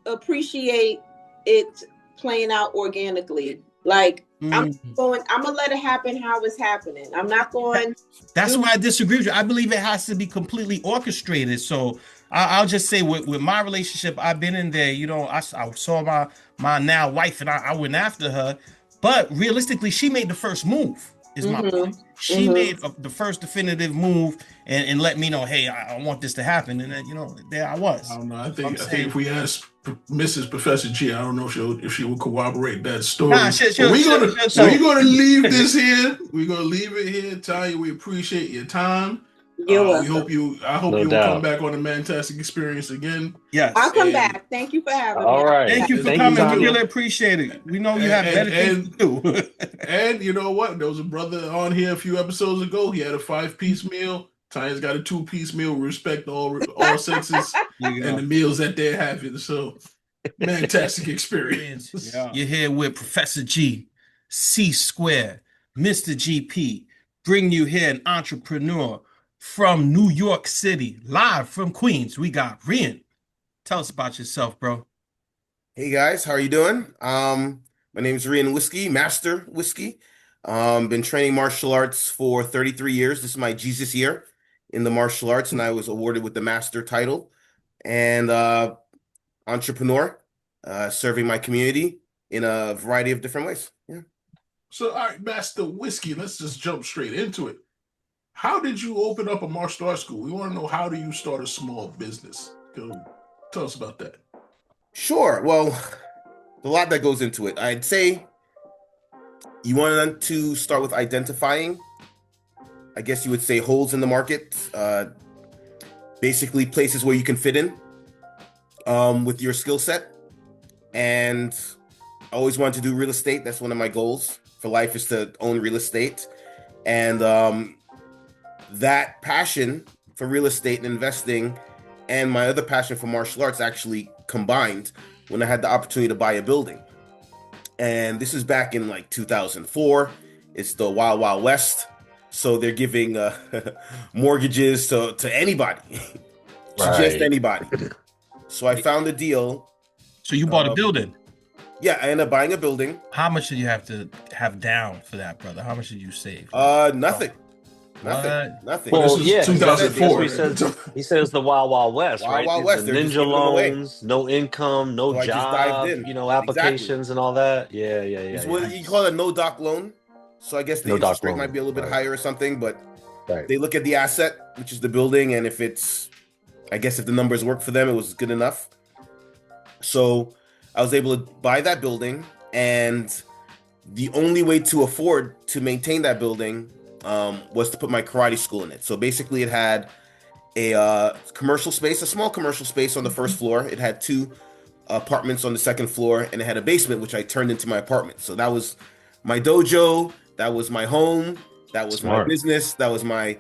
appreciate it playing out organically. Like I'm gonna let it happen how it's happening. I'm not going. That's why I disagree with you. I believe it has to be completely orchestrated. So I'll just say with my relationship, I've been in there. I saw my now wife and I went after her, but realistically, she made the first move. Is my point. She made the first definitive move and let me know, hey, I want this to happen. And then, there I was. I don't know. I think if we ask Mrs. Professor G, I don't know if she will corroborate that story. We're gonna leave this here. We're gonna leave it here. Tanya, we appreciate your time. I hope you will come back on the Mantastic Experience again. Yes, I'll come back. Thank you for having me. All right. Thank you for coming. We really appreciate it. We know you have better things to do. And you know what? There was a brother on here a few episodes ago. He had a 5-piece meal. Tanya's got a 2-piece meal. We respect all sexes and the meals that they're having. So, Mantastic Experience. Yeah. You're here with Professor G, C Square, Mr. GP. Bring you here an entrepreneur from New York City, live from Queens. We got Rian. Tell us about yourself, bro. Hey guys, how are you doing? My name is Rian Whiskey, Master Whiskey. Been training martial arts for 33 years. This is my Jesus year in the martial arts, and I was awarded with the master title. And entrepreneur, serving my community in a variety of different ways. Yeah. So, all right, Master Whiskey, let's just jump straight into it. How did you open up a martial arts school? We want to know, how do you start a small business? Go tell us about that. Sure. Well, a lot that goes into it. I'd say you want to start with identifying, I guess you would say, holes in the market. Basically places where you can fit in with your skill set. And I always wanted to do real estate. That's one of my goals for life, is to own real estate. And that passion for real estate and investing and my other passion for martial arts actually combined when I had the opportunity to buy a building. And this is back in like 2004. It's the Wild Wild West. So they're giving mortgages to anybody, to just anybody. So I found a deal. So you bought a building? Yeah, I ended up buying a building. How much did you have to have down for that, brother? How much did you save? Nothing. Nothing. Well, this was 2004. He says the Wild Wild West, right? Wild West. The ninja loans, no income, no So job, applications and all that. Yeah. It's what you call a no-doc loan. So I guess the interest rate might be a little bit higher or something, but they look at the asset, which is the building, and if the numbers work for them, it was good enough. So I was able to buy that building, and the only way to afford to maintain that building was to put my karate school in it. So basically it had a commercial space, a small commercial space on the first floor. It had 2 apartments on the second floor, and it had a basement, which I turned into my apartment. So that was my dojo, that was my home, that was my business, that was my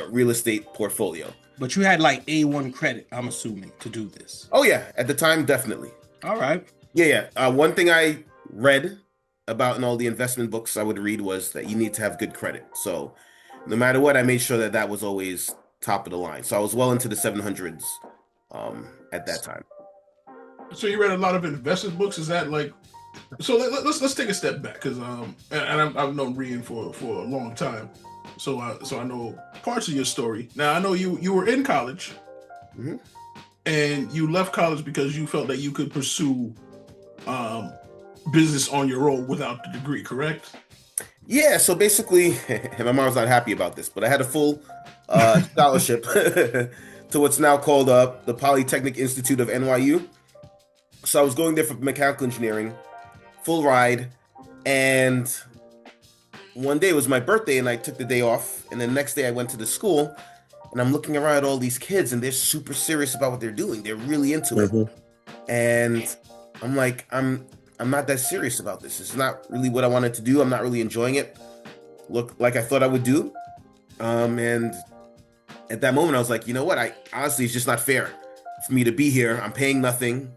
real estate portfolio. But you had like A1 credit, I'm assuming, to do this. Oh yeah, at the time, definitely. All right. Yeah. One thing I read about in all the investment books I would read was that you need to have good credit. So no matter what, I made sure that was always top of the line. So I was well into the 700s at that time. So you read a lot of investment books. Is that like? So let's take a step back, because I've known Rian for a long time. So I know parts of your story. Now I know you were in college, and you left college because you felt that you could pursue business on your own without the degree, correct? Yeah, so basically, and my mom's not happy about this, but I had a full scholarship to what's now called the Polytechnic Institute of NYU. So I was going there for mechanical engineering, full ride, and one day it was my birthday and I took the day off, and then the next day I went to the school and I'm looking around at all these kids and they're super serious about what they're doing. They're really into it. And I'm like, I'm not that serious about this. It's not really what I wanted to do. I'm not really enjoying it. Look like I thought I would do. And at that moment I was like, you know what? Honestly, it's just not fair for me to be here. I'm paying nothing.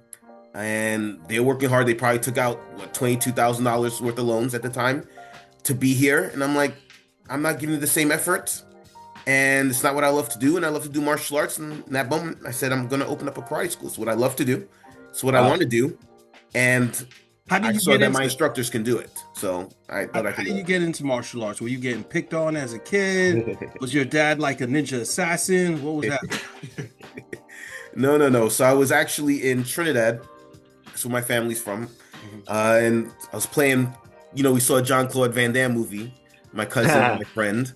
And they're working hard. They probably took out $22,000 worth of loans at the time to be here. And I'm like, I'm not giving the same effort. And it's not what I love to do. And I love to do martial arts. And in that moment, I said, I'm going to open up a karate school. It's what I love to do. It's what I want to do. And I saw that my instructors can do it. So I thought I could. How did you get into martial arts? Were you getting picked on as a kid? Was your dad like a ninja assassin? What was that? No. So I was actually in Trinidad. That's where my family's from. And I was playing, we saw a Jean-Claude Van Damme movie, my cousin and my friend.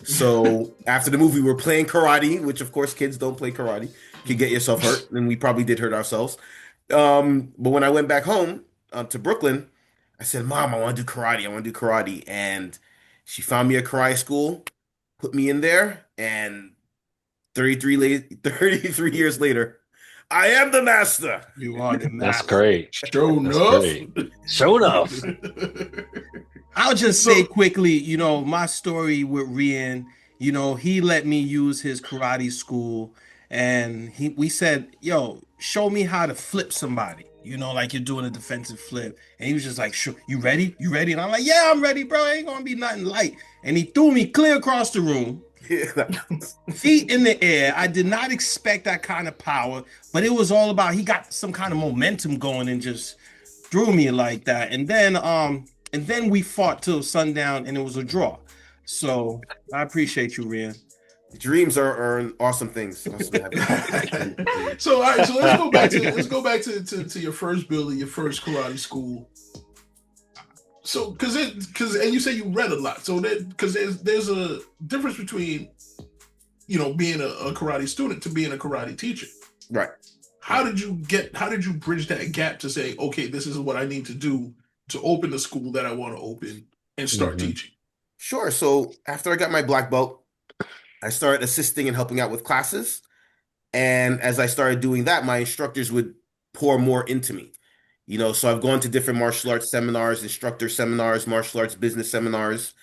So after the movie, we're playing karate, which of course kids don't play karate. You could get yourself hurt, and we probably did hurt ourselves. But when I went back home to Brooklyn, I said, Mom, I want to do karate. And she found me a karate school, put me in there, and 33 years later, I am the master. You are the master. That's great. Show enough. I'll just say quickly, my story with Rian, he let me use his karate school, and we said, yo, show me how to flip somebody, like you're doing a defensive flip. And he was just like, sure, you ready? And I'm like, yeah, I'm ready, bro. Ain't gonna be nothing light. And he threw me clear across the room. Feet in the air. I did not expect that kind of power, but it was all about, he got some kind of momentum going and just threw me like that. And then we fought till sundown and it was a draw. So I appreciate you, Rian. Dreams are awesome things. So all right, so let's go back to your first building, your first karate school. So because and you say you read a lot, so because there's a difference between being a karate student to being a karate teacher, right? How did you bridge that gap to say, okay, this is what I need to do to open the school that I want to open and start teaching? Sure. So after I got my black belt, I started assisting and helping out with classes, and as I started doing that, my instructors would pour more into me. So I've gone to different martial arts seminars, instructor seminars, martial arts business seminars.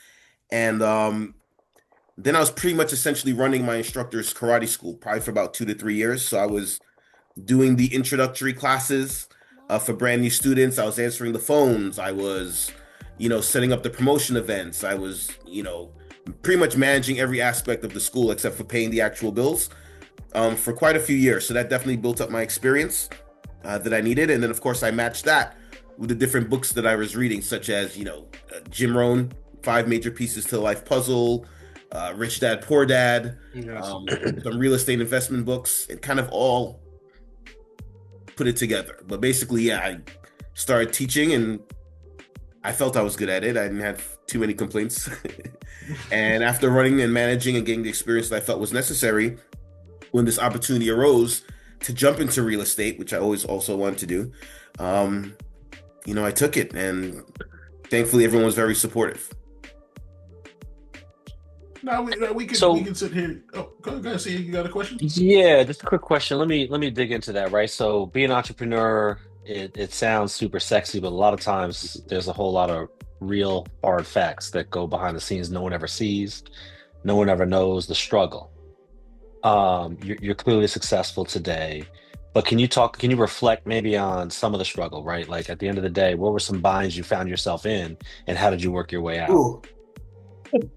And then I was pretty much essentially running my instructor's karate school, probably for about 2 to 3 years. So I was doing the introductory classes for brand new students. I was answering the phones. I was, setting up the promotion events. I was, pretty much managing every aspect of the school except for paying the actual bills for quite a few years. So that definitely built up my experience that I needed. And then, of course, I matched that with the different books that I was reading, such as, Jim Rohn, 5 Major Pieces to the Life Puzzle, Rich Dad, Poor Dad, some real estate investment books, and kind of all put it together. But basically, I started teaching and I felt I was good at it. I didn't have too many complaints. And after running and managing and getting the experience that I felt was necessary, when this opportunity arose to jump into real estate, which I always also wanted to do, I took it, and thankfully everyone was very supportive. Now we can sit here. Oh, go ahead. See, you got a question? Yeah, just a quick question. Let me dig into that. Right. So being an entrepreneur, it sounds super sexy, but a lot of times there's a whole lot of real hard facts that go behind the scenes. No one ever sees. No one ever knows the struggle. You're clearly successful today, but can you reflect maybe on some of the struggle, right? Like at the end of the day, what were some binds you found yourself in, and how did you work your way out? Ooh.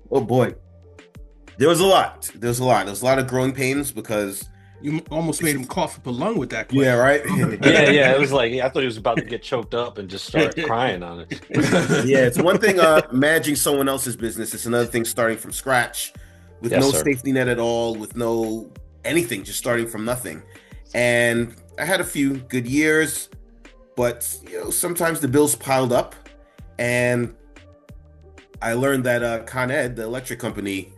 Oh boy. There was a lot. There was a lot of growing pains because you almost made him cough up a lung with that question. Yeah, right. yeah. It was like, I thought he was about to get choked up and just start crying on it. Yeah, it's one thing managing someone else's business. It's another thing starting from scratch with no safety net at all, with no anything, just starting from nothing. And I had a few good years, but sometimes the bills piled up, and I learned that Con Ed, the electric company,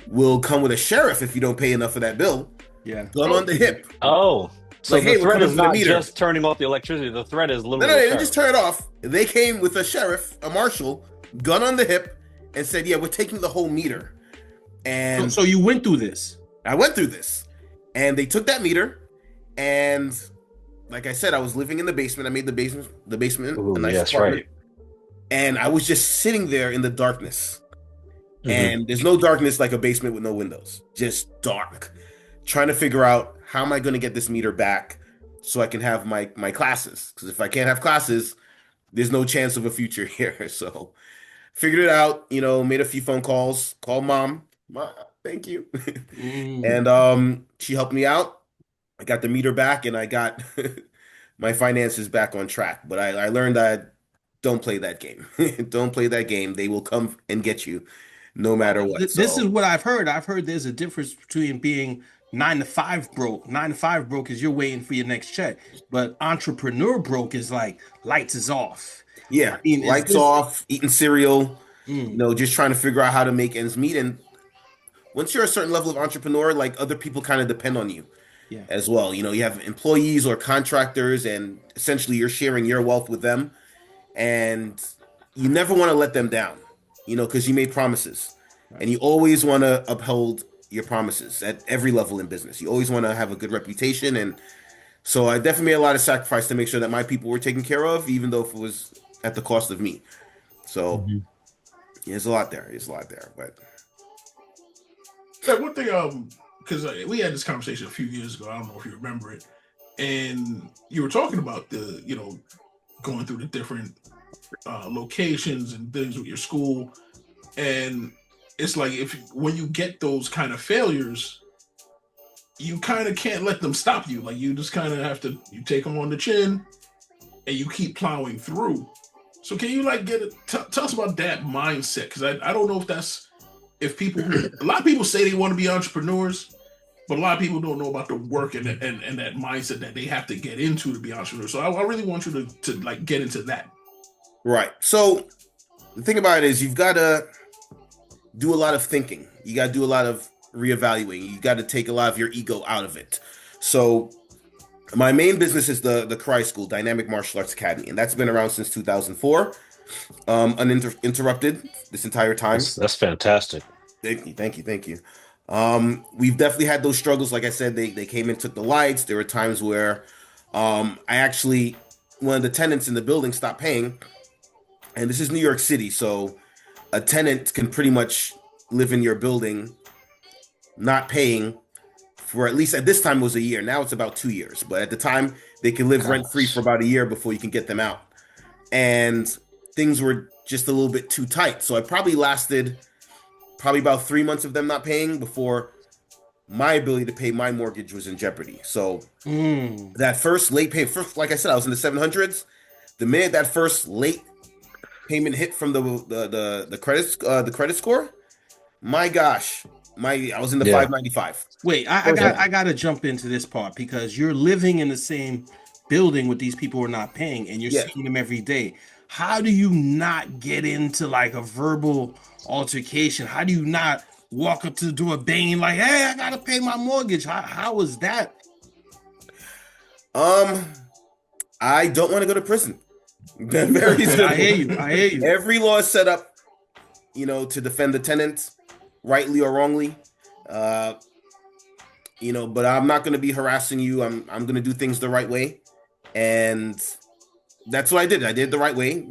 will come with a sheriff if you don't pay enough for that bill. Yeah. Gun on the hip. Oh, so Like, the hey, we're threat coming is for the not meter. just turning off the electricity. The threat is No, literally. they didn't just turn it off. They came with a sheriff, a marshal, gun on the hip, and said, "Yeah, we're taking the whole meter." And So you went through this. I went through this, and they took that meter, and like I said, I was living in the basement. I made the basement Ooh, a nice yes, apartment, right. and I was just sitting there in the darkness. Mhm. And there's no darkness like a basement with no windows, just dark. Trying to figure out how am I going to get this meter back so I can have my classes. Because if I can't have classes, there's no chance of a future here. So figured it out, made a few phone calls, called mom. Mom, thank you. And she helped me out. I got the meter back and I got my finances back on track. But I learned that don't play that game. Don't play that game. They will come and get you no matter what. This is what I've heard. I've heard there's a difference between being 9 to 5 broke. 9 to 5 broke is you're waiting for your next check, but entrepreneur broke is like lights is off. Yeah, I mean, lights off, eating cereal, just trying to figure out how to make ends meet. And once you're a certain level of entrepreneur, like other people kind of depend on you as well. You have employees or contractors, and essentially you're sharing your wealth with them, and you never want to let them down. Because you made promises, and you always want to uphold your promises at every level in business. You always want to have a good reputation, and so I definitely made a lot of sacrifice to make sure that my people were taken care of, even though if it was at the cost of me. So there's a lot there. But So one thing, because we had this conversation a few years ago. I don't know if you remember it, and you were talking about going through the different locations and things with your school, and it's like when you get those kind of failures, you kind of can't let them stop you. Like you just kind of have to take them on the chin and you keep plowing through. So can you tell us about that mindset? Because I don't know if people, a lot of people say they want to be entrepreneurs, but a lot of people don't know about the work and that mindset that they have to get into to be entrepreneurs. So I really want you to get into that. Right. So the thing about it is you've got to do a lot of thinking. You got to do a lot of reevaluating. You got to take a lot of your ego out of it. So my main business is the Karate School, Dynamic Martial Arts Academy, and that's been around since 2004, uninterrupted this entire time. That's fantastic. Thank you. We've definitely had those struggles. Like I said, they came and took the lights. There were times where one of the tenants in the building stopped paying. And this is New York City, so a tenant can pretty much live in your building not paying for, at least at this time it was a year. Now it's about 2 years. But at the time, they could live rent-free for about a year before you can get them out. And things were just a little bit too tight. So I probably lasted about 3 months of them not paying before my ability to pay my mortgage was in jeopardy. So that first late pay, like I said, I was in the 700s. The minute that first late payment hit from the credit score, my gosh, I was in the 595. Wait, I gotta jump into this part because you're living in the same building with these people who are not paying, and you're seeing them every day. How do you not get into like a verbal altercation? How do you not walk up to the door banging like, "Hey, I gotta pay my mortgage"? How is that? I don't want to go to prison. Very simple. I hear you. Every law is set up, to defend the tenants, rightly or wrongly. But I'm not going to be harassing you. I'm going to do things the right way, and that's what I did. I did the right way.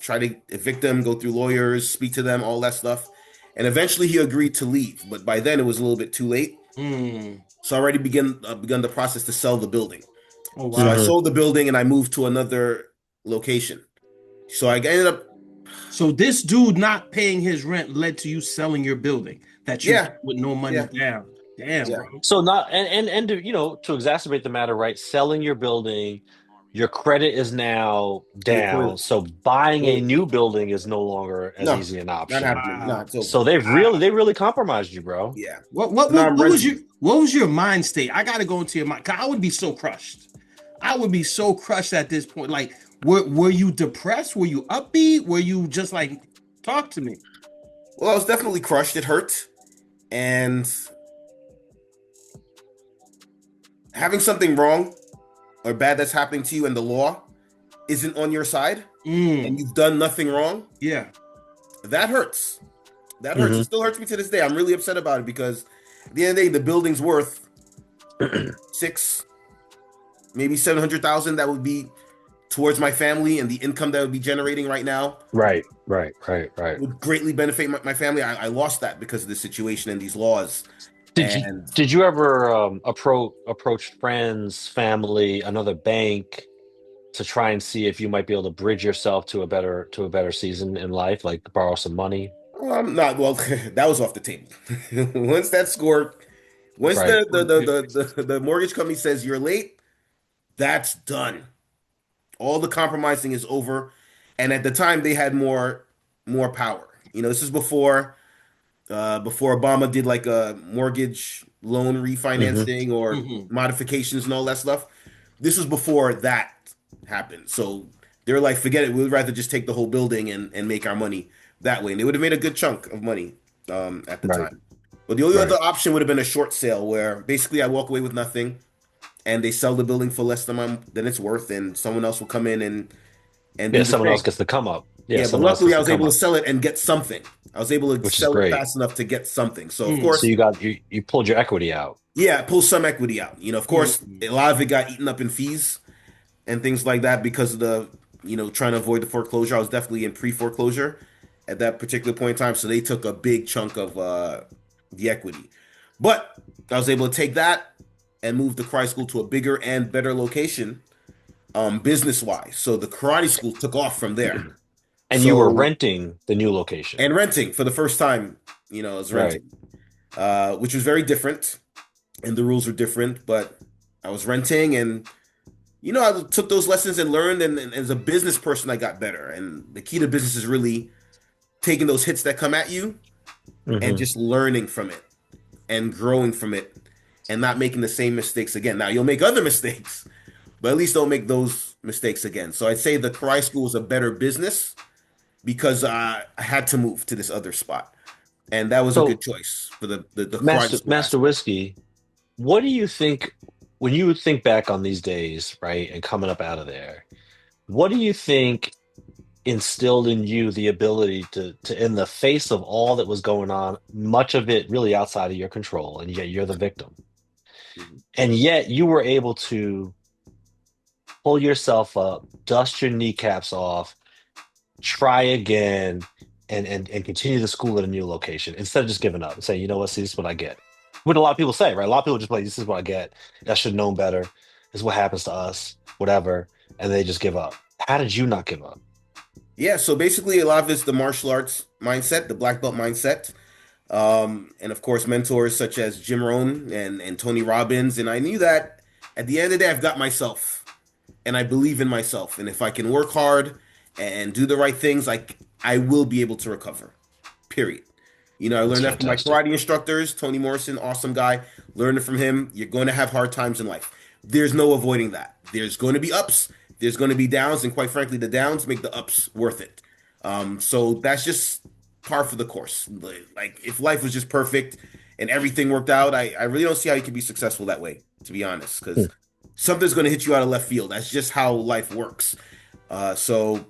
Try to evict them, go through lawyers, speak to them, all that stuff, and eventually he agreed to leave. But by then it was a little bit too late. So I already begun the process to sell the building. Oh, wow. So I sold the building and I moved to another location. So I ended up. So this dude not paying his rent led to you selling your building that you with no money down. Damn. Bro. So not and to, to exacerbate the matter, right? Selling your building, your credit is now down. So buying a new building is no longer as easy an option. Not happening. Wow. So they really compromised you, bro. Yeah. What was your mind state? I gotta go into your mind. 'Cause I would be so crushed. At this point. Like, were you depressed? Were you upbeat? Were you just like, talk to me? Well, I was definitely crushed. It hurt. And having something wrong or bad that's happening to you and the law isn't on your side and you've done nothing wrong, Yeah. that hurts. That hurts. It still hurts me to this day. I'm really upset about it because at the end of the day, the building's worth six, maybe 700,000. That would be towards my family, and the income that would be generating right now Right. would greatly benefit my family. I lost that because of the situation and these laws. Did you ever approach friends, family, another bank to try and see if you might be able to bridge yourself to a better season in life, like borrow some money? Not well. That was off the table. Once that scored, once Right. the mortgage company says you're late, that's done. All the compromising is over. And at the time, they had more power. This is before Obama did like a mortgage loan refinancing or modifications and all that stuff. This was before that happened. So they were like, forget it. We'd rather just take the whole building and make our money that way. And they would have made a good chunk of money at the time. But the only other option would have been a short sale where basically I walk away with nothing and they sell the building for less than it's worth, and someone else will come in and do someone else gets to come up. But luckily I was able to sell it and get something. I was able to sell it fast enough to get something. So of course, so you pulled your equity out. Yeah, pull some equity out. Of course, a lot of it got eaten up in fees and things like that because of the trying to avoid the foreclosure. I was definitely in pre-foreclosure at that particular point in time, so they took a big chunk of the equity. But I was able to take that and move the karate school to a bigger and better location, business-wise. So the karate school took off from there. And you were renting the new location. And renting for the first time, I was renting, which was very different, and the rules were different. But I was renting, and I took those lessons and learned. And as a business person, I got better. And the key to business is really taking those hits that come at you and just learning from it and growing from it and not making the same mistakes again. Now, you'll make other mistakes, but at least don't make those mistakes again. So I'd say the karate school is a better business because I had to move to this other spot. And that was a good choice for the karate school. Master Whiskey, what do you think, when you think back on these days, right, and coming up out of there, what do you think instilled in you the ability to in the face of all that was going on, much of it really outside of your control, and yet you're the victim, and yet you were able to pull yourself up, dust your kneecaps off, try again, and continue the school at a new location instead of just giving up and saying, you know what, see, this is what I get. What a lot of people say, right? A lot of people just like, this is what I get. I should have known better. This is what happens to us, whatever, and they just give up. How did you not give up? Yeah, so basically a lot of it's the martial arts mindset, the black belt mindset. And of course, mentors such as Jim Rohn and Tony Robbins. And I knew that at the end of the day, I've got myself and I believe in myself. And if I can work hard and do the right things, I will be able to recover, period. I learned that from my karate instructors. Tony Morrison, awesome guy. Learned it from him. You're going to have hard times in life. There's no avoiding that. There's going to be ups. There's going to be downs. And quite frankly, the downs make the ups worth it. So that's just par for the course. Like if life was just perfect and everything worked out, I really don't see how you can be successful that way, to be honest, because something's going to hit you out of left field. That's just how life works. So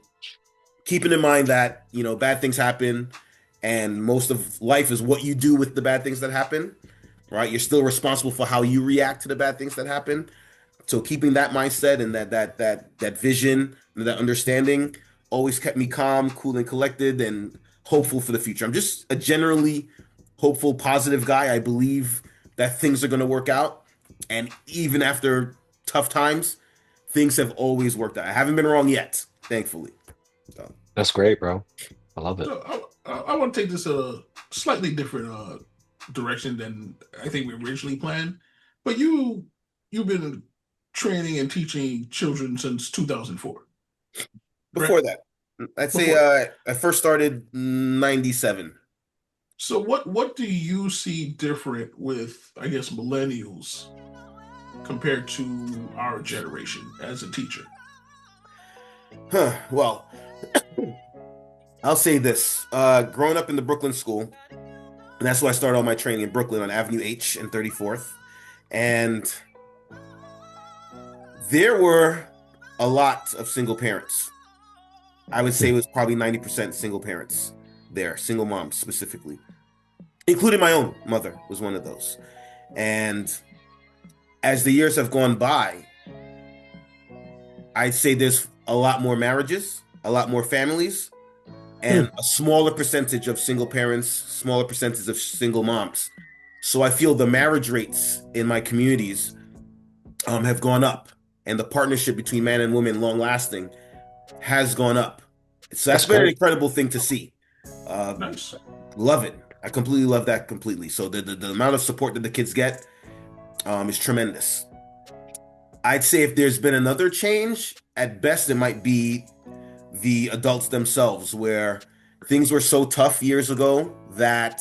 keeping in mind that, bad things happen and most of life is what you do with the bad things that happen, right? You're still responsible for how you react to the bad things that happen. So keeping that mindset and that vision and that understanding always kept me calm, cool, and collected and hopeful for the future. I'm just a generally hopeful, positive guy. I believe that things are going to work out. And even after tough times, things have always worked out. I haven't been wrong yet, thankfully. So. That's great, bro. I love it. So I want to take this a slightly different direction than I think we originally planned. But you've been training and teaching children since 2004. Before that, I'd say I first started 97. So what do you see different with, I guess, millennials compared to our generation as a teacher? Well, I'll say this. Growing up in the Brooklyn school, and that's why I started all my training in Brooklyn on Avenue H and 34th. And there were a lot of single parents. I would say it was probably 90% single parents there, single moms specifically, including my own mother was one of those. And as the years have gone by, I'd say there's a lot more marriages, a lot more families, and a smaller percentage of single parents, smaller percentage of single moms. So I feel the marriage rates in my communities have gone up, and the partnership between man and woman, long lasting, has gone up. So that's been an incredible thing to see. Nice. Love it. I completely love that completely. So the amount of support that the kids get is tremendous. I'd say if there's been another change, at best it might be the adults themselves, where things were so tough years ago that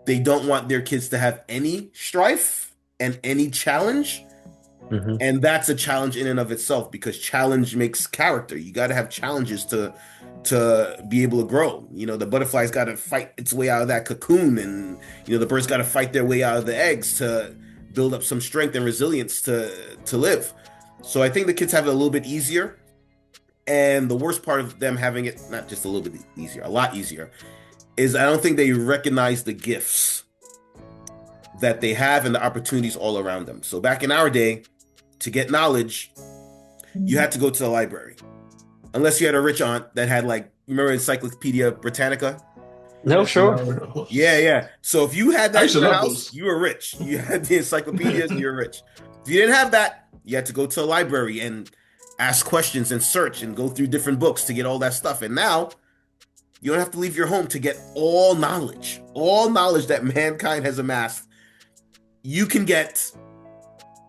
they don't want their kids to have any strife and any challenge. Mm-hmm. And that's a challenge in and of itself, because challenge makes character. You got to have challenges to be able to grow. You know, the butterfly's got to fight its way out of that cocoon, and you know, the bird's got to fight their way out of the eggs to build up some strength and resilience to live. So I think the kids have it a little bit easier. And the worst part of them having it, not just a little bit easier, a lot easier, is I don't think they recognize the gifts that they have and the opportunities all around them. So back in our day, to get knowledge, you had to go to the library. Unless you had a rich aunt that had, like, remember Encyclopedia Britannica? No, sure. Yeah. So if you had that in your house, those. you were rich. You had the encyclopedias, you were rich. If you didn't have that, you had to go to a library and ask questions and search and go through different books to get all that stuff. And now you don't have to leave your home to get all knowledge that mankind has amassed. You can get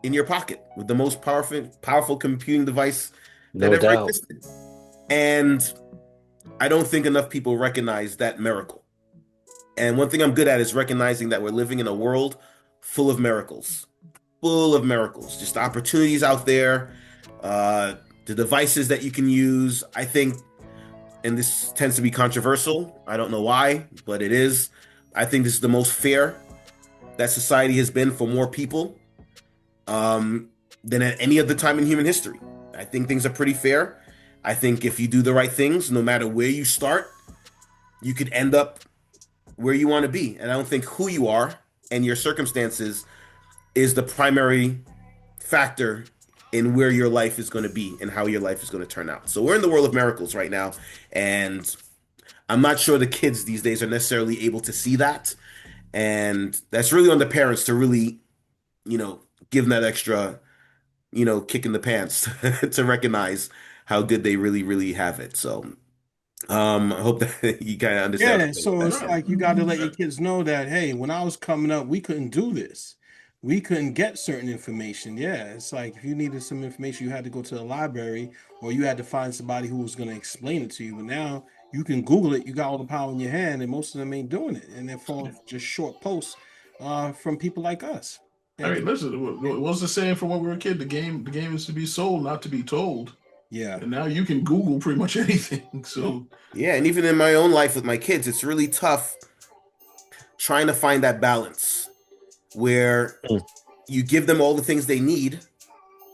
in your pocket with the most powerful computing device that ever existed. And I don't think enough people recognize that miracle. And one thing I'm good at is recognizing that we're living in a world full of miracles, just opportunities out there, the devices that you can use. I think, and this tends to be controversial, I don't know why, but it is. I think this is the most fair that society has been for more people than at any other time in human history. I think things are pretty fair. I think if you do the right things, no matter where you start, you could end up where you want to be. And I don't think who you are and your circumstances is the primary factor in where your life is going to be and how your life is going to turn out. So we're in the world of miracles right now, and I'm not sure the kids these days are necessarily able to see that. And that's really on the parents to really, give them that extra, kick in the pants to recognize how good they really, really have it. So I hope that you kind of understand. Yeah, so it's like you got to let your kids know that, hey, when I was coming up, we couldn't do this. We couldn't get certain information. Yeah, it's like if you needed some information, you had to go to the library, or you had to find somebody who was going to explain it to you. But now you can Google it. You got all the power in your hand, and most of them ain't doing it. And they're following just short posts from people like us. I mean, listen, what's the saying from when we were a kid? The game is to be sold, not to be told. Yeah. And now you can Google pretty much anything. So yeah, and even in my own life with my kids, it's really tough trying to find that balance where you give them all the things they need.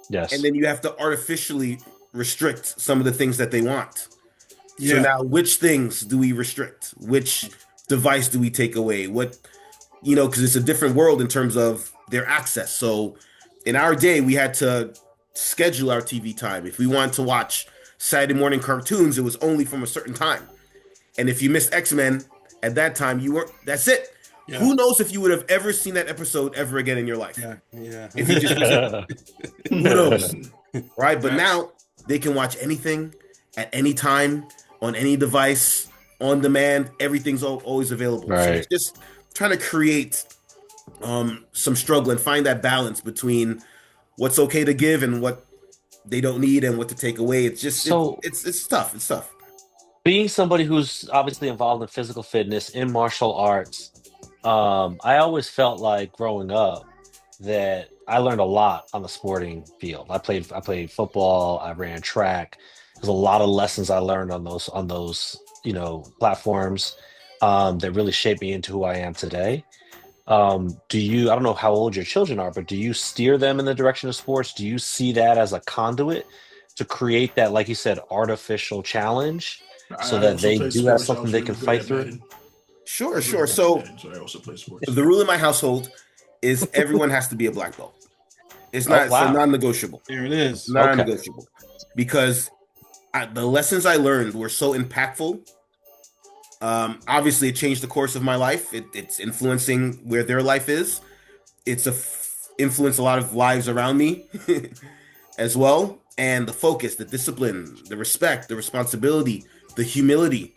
Yes. And then you have to artificially restrict some of the things that they want. Yeah. So now which things do we restrict? Which device do we take away? What, because it's a different world in terms of their access. So in our day, we had to schedule our TV time. If we wanted to watch Saturday morning cartoons, it was only from a certain time. And if you missed X-Men at that time, that's it. Yeah. Who knows if you would have ever seen that episode ever again in your life? Yeah. If you just who knows? Right? But now they can watch anything at any time on any device on demand. Everything's always available. Right. So it's just trying to create some struggle and find that balance between what's okay to give and what they don't need and what to take away. It's just it's tough. It's tough. Being somebody who's obviously involved in physical fitness, in martial arts, I always felt like growing up that I learned a lot on the sporting field. I played football, I ran track. There's a lot of lessons I learned on those platforms that really shaped me into who I am today. I don't know how old your children are, but do you steer them in the direction of sports? Do you see that as a conduit to create that, like you said, artificial challenge so that they do have something they can fight through? Sure. So I also play sports. the rule in my household is everyone has to be a black belt. It's not it's a non-negotiable. There it is. Non-negotiable. Because the lessons I learned were so impactful. Obviously, it changed the course of my life. It's influencing where their life is. It's influenced a lot of lives around me as well. And the focus, the discipline, the respect, the responsibility, the humility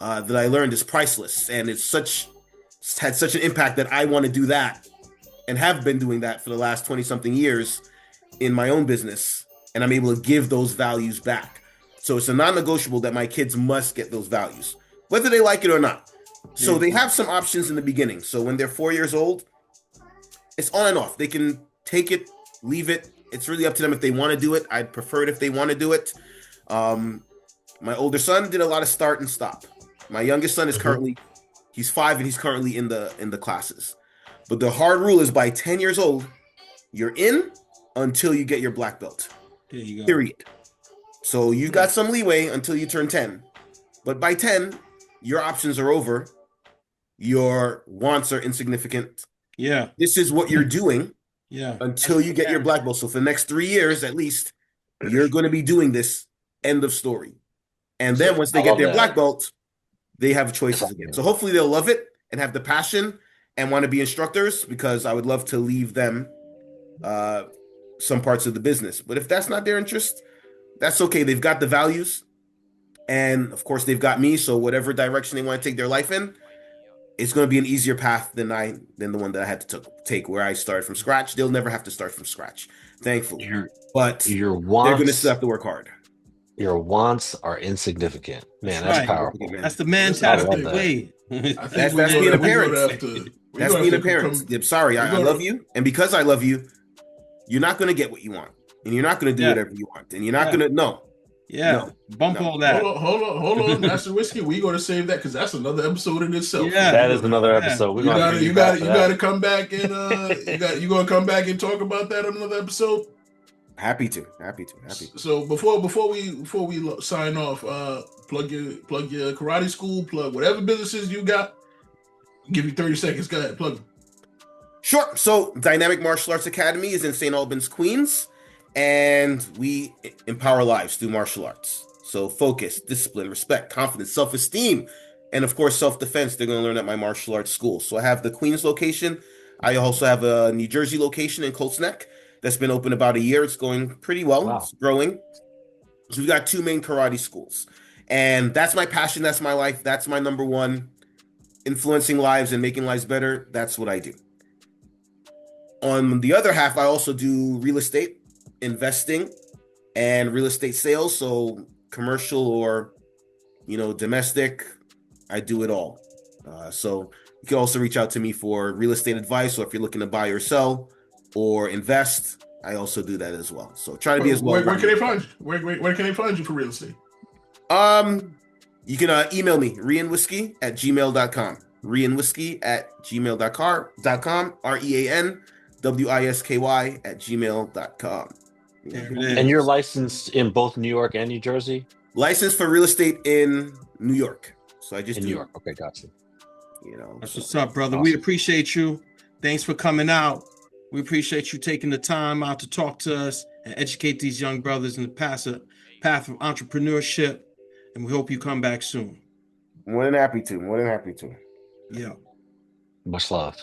that I learned is priceless. And it's had such an impact that I want to do that and have been doing that for the last 20-something years in my own business. And I'm able to give those values back. So it's a non-negotiable that my kids must get those values, whether they like it or not. So they have some options in the beginning. So when they're 4 years old, it's on and off. They can take it, leave it. It's really up to them if they want to do it. I'd prefer it if they want to do it. My older son did a lot of start and stop. My youngest son is he's 5 and he's currently in the classes. But the hard rule is by 10 years old, you're in until you get your black belt. There you go. Period. So you got some leeway until you turn 10. But by 10, your options are over. Your wants are insignificant. Yeah. This is what you're doing until you get your black belt. So for the next 3 years, at least, you're going to be doing this. End of story. And then once they get their black belt, they have choices again. So hopefully they'll love it and have the passion and want to be instructors, because I would love to leave them some parts of the business. But if that's not their interest, that's okay. They've got the values. And of course, they've got me. So whatever direction they want to take their life in, it's going to be an easier path than the one that I had to take, where I started from scratch. They'll never have to start from scratch, thankfully. But they're going to still have to work hard. Your wants are insignificant. Man, that's powerful. That's the Mantastic way. That's being a parent. That's being a parent. I'm sorry, I love you. And because I love you, you're not going to get what you want. And you're not going to do whatever you want. And you're not going to, Bump all that. Hold on, Master Whiskey. We're going to save that because that's another episode in itself. Yeah, that is another episode. You got to come back and you going to come back and talk about that on another episode. Happy to. So before we sign off, plug your karate school, plug whatever businesses you got. Give you 30 seconds. Go ahead, plug them. Sure. So Dynamic Martial Arts Academy is in St. Albans, Queens, and we empower lives through martial arts. So focus, discipline, respect, confidence, self-esteem, and of course self-defense. They're going to learn at my martial arts school. So I have the Queens location. I also have a New Jersey location in Colts Neck that's been open about a year. It's going pretty well. Wow. It's growing. So we've got 2 main karate schools, and that's my passion. That's my life. That's my number one. Influencing lives and making lives better. That's what I do. On the other half, I also do real estate investing and real estate sales. So commercial or, domestic, I do it all. So you can also reach out to me for real estate advice, or if you're looking to buy or sell or invest, I also do that as well. So try to be as well. Where can they find you? Where can they find you for real estate? You can email me, rianwhiskey@gmail.com. rianwhiskey@gmail.com. REANWISKY@gmail.com. And you're licensed in both New York and New Jersey? Licensed for real estate in New York. So I just in New York. Okay, gotcha. That's what's up, brother. Awesome. We appreciate you. Thanks for coming out. We appreciate you taking the time out to talk to us and educate these young brothers in the path of entrepreneurship. And we hope you come back soon. More than happy to. Yeah. Much love.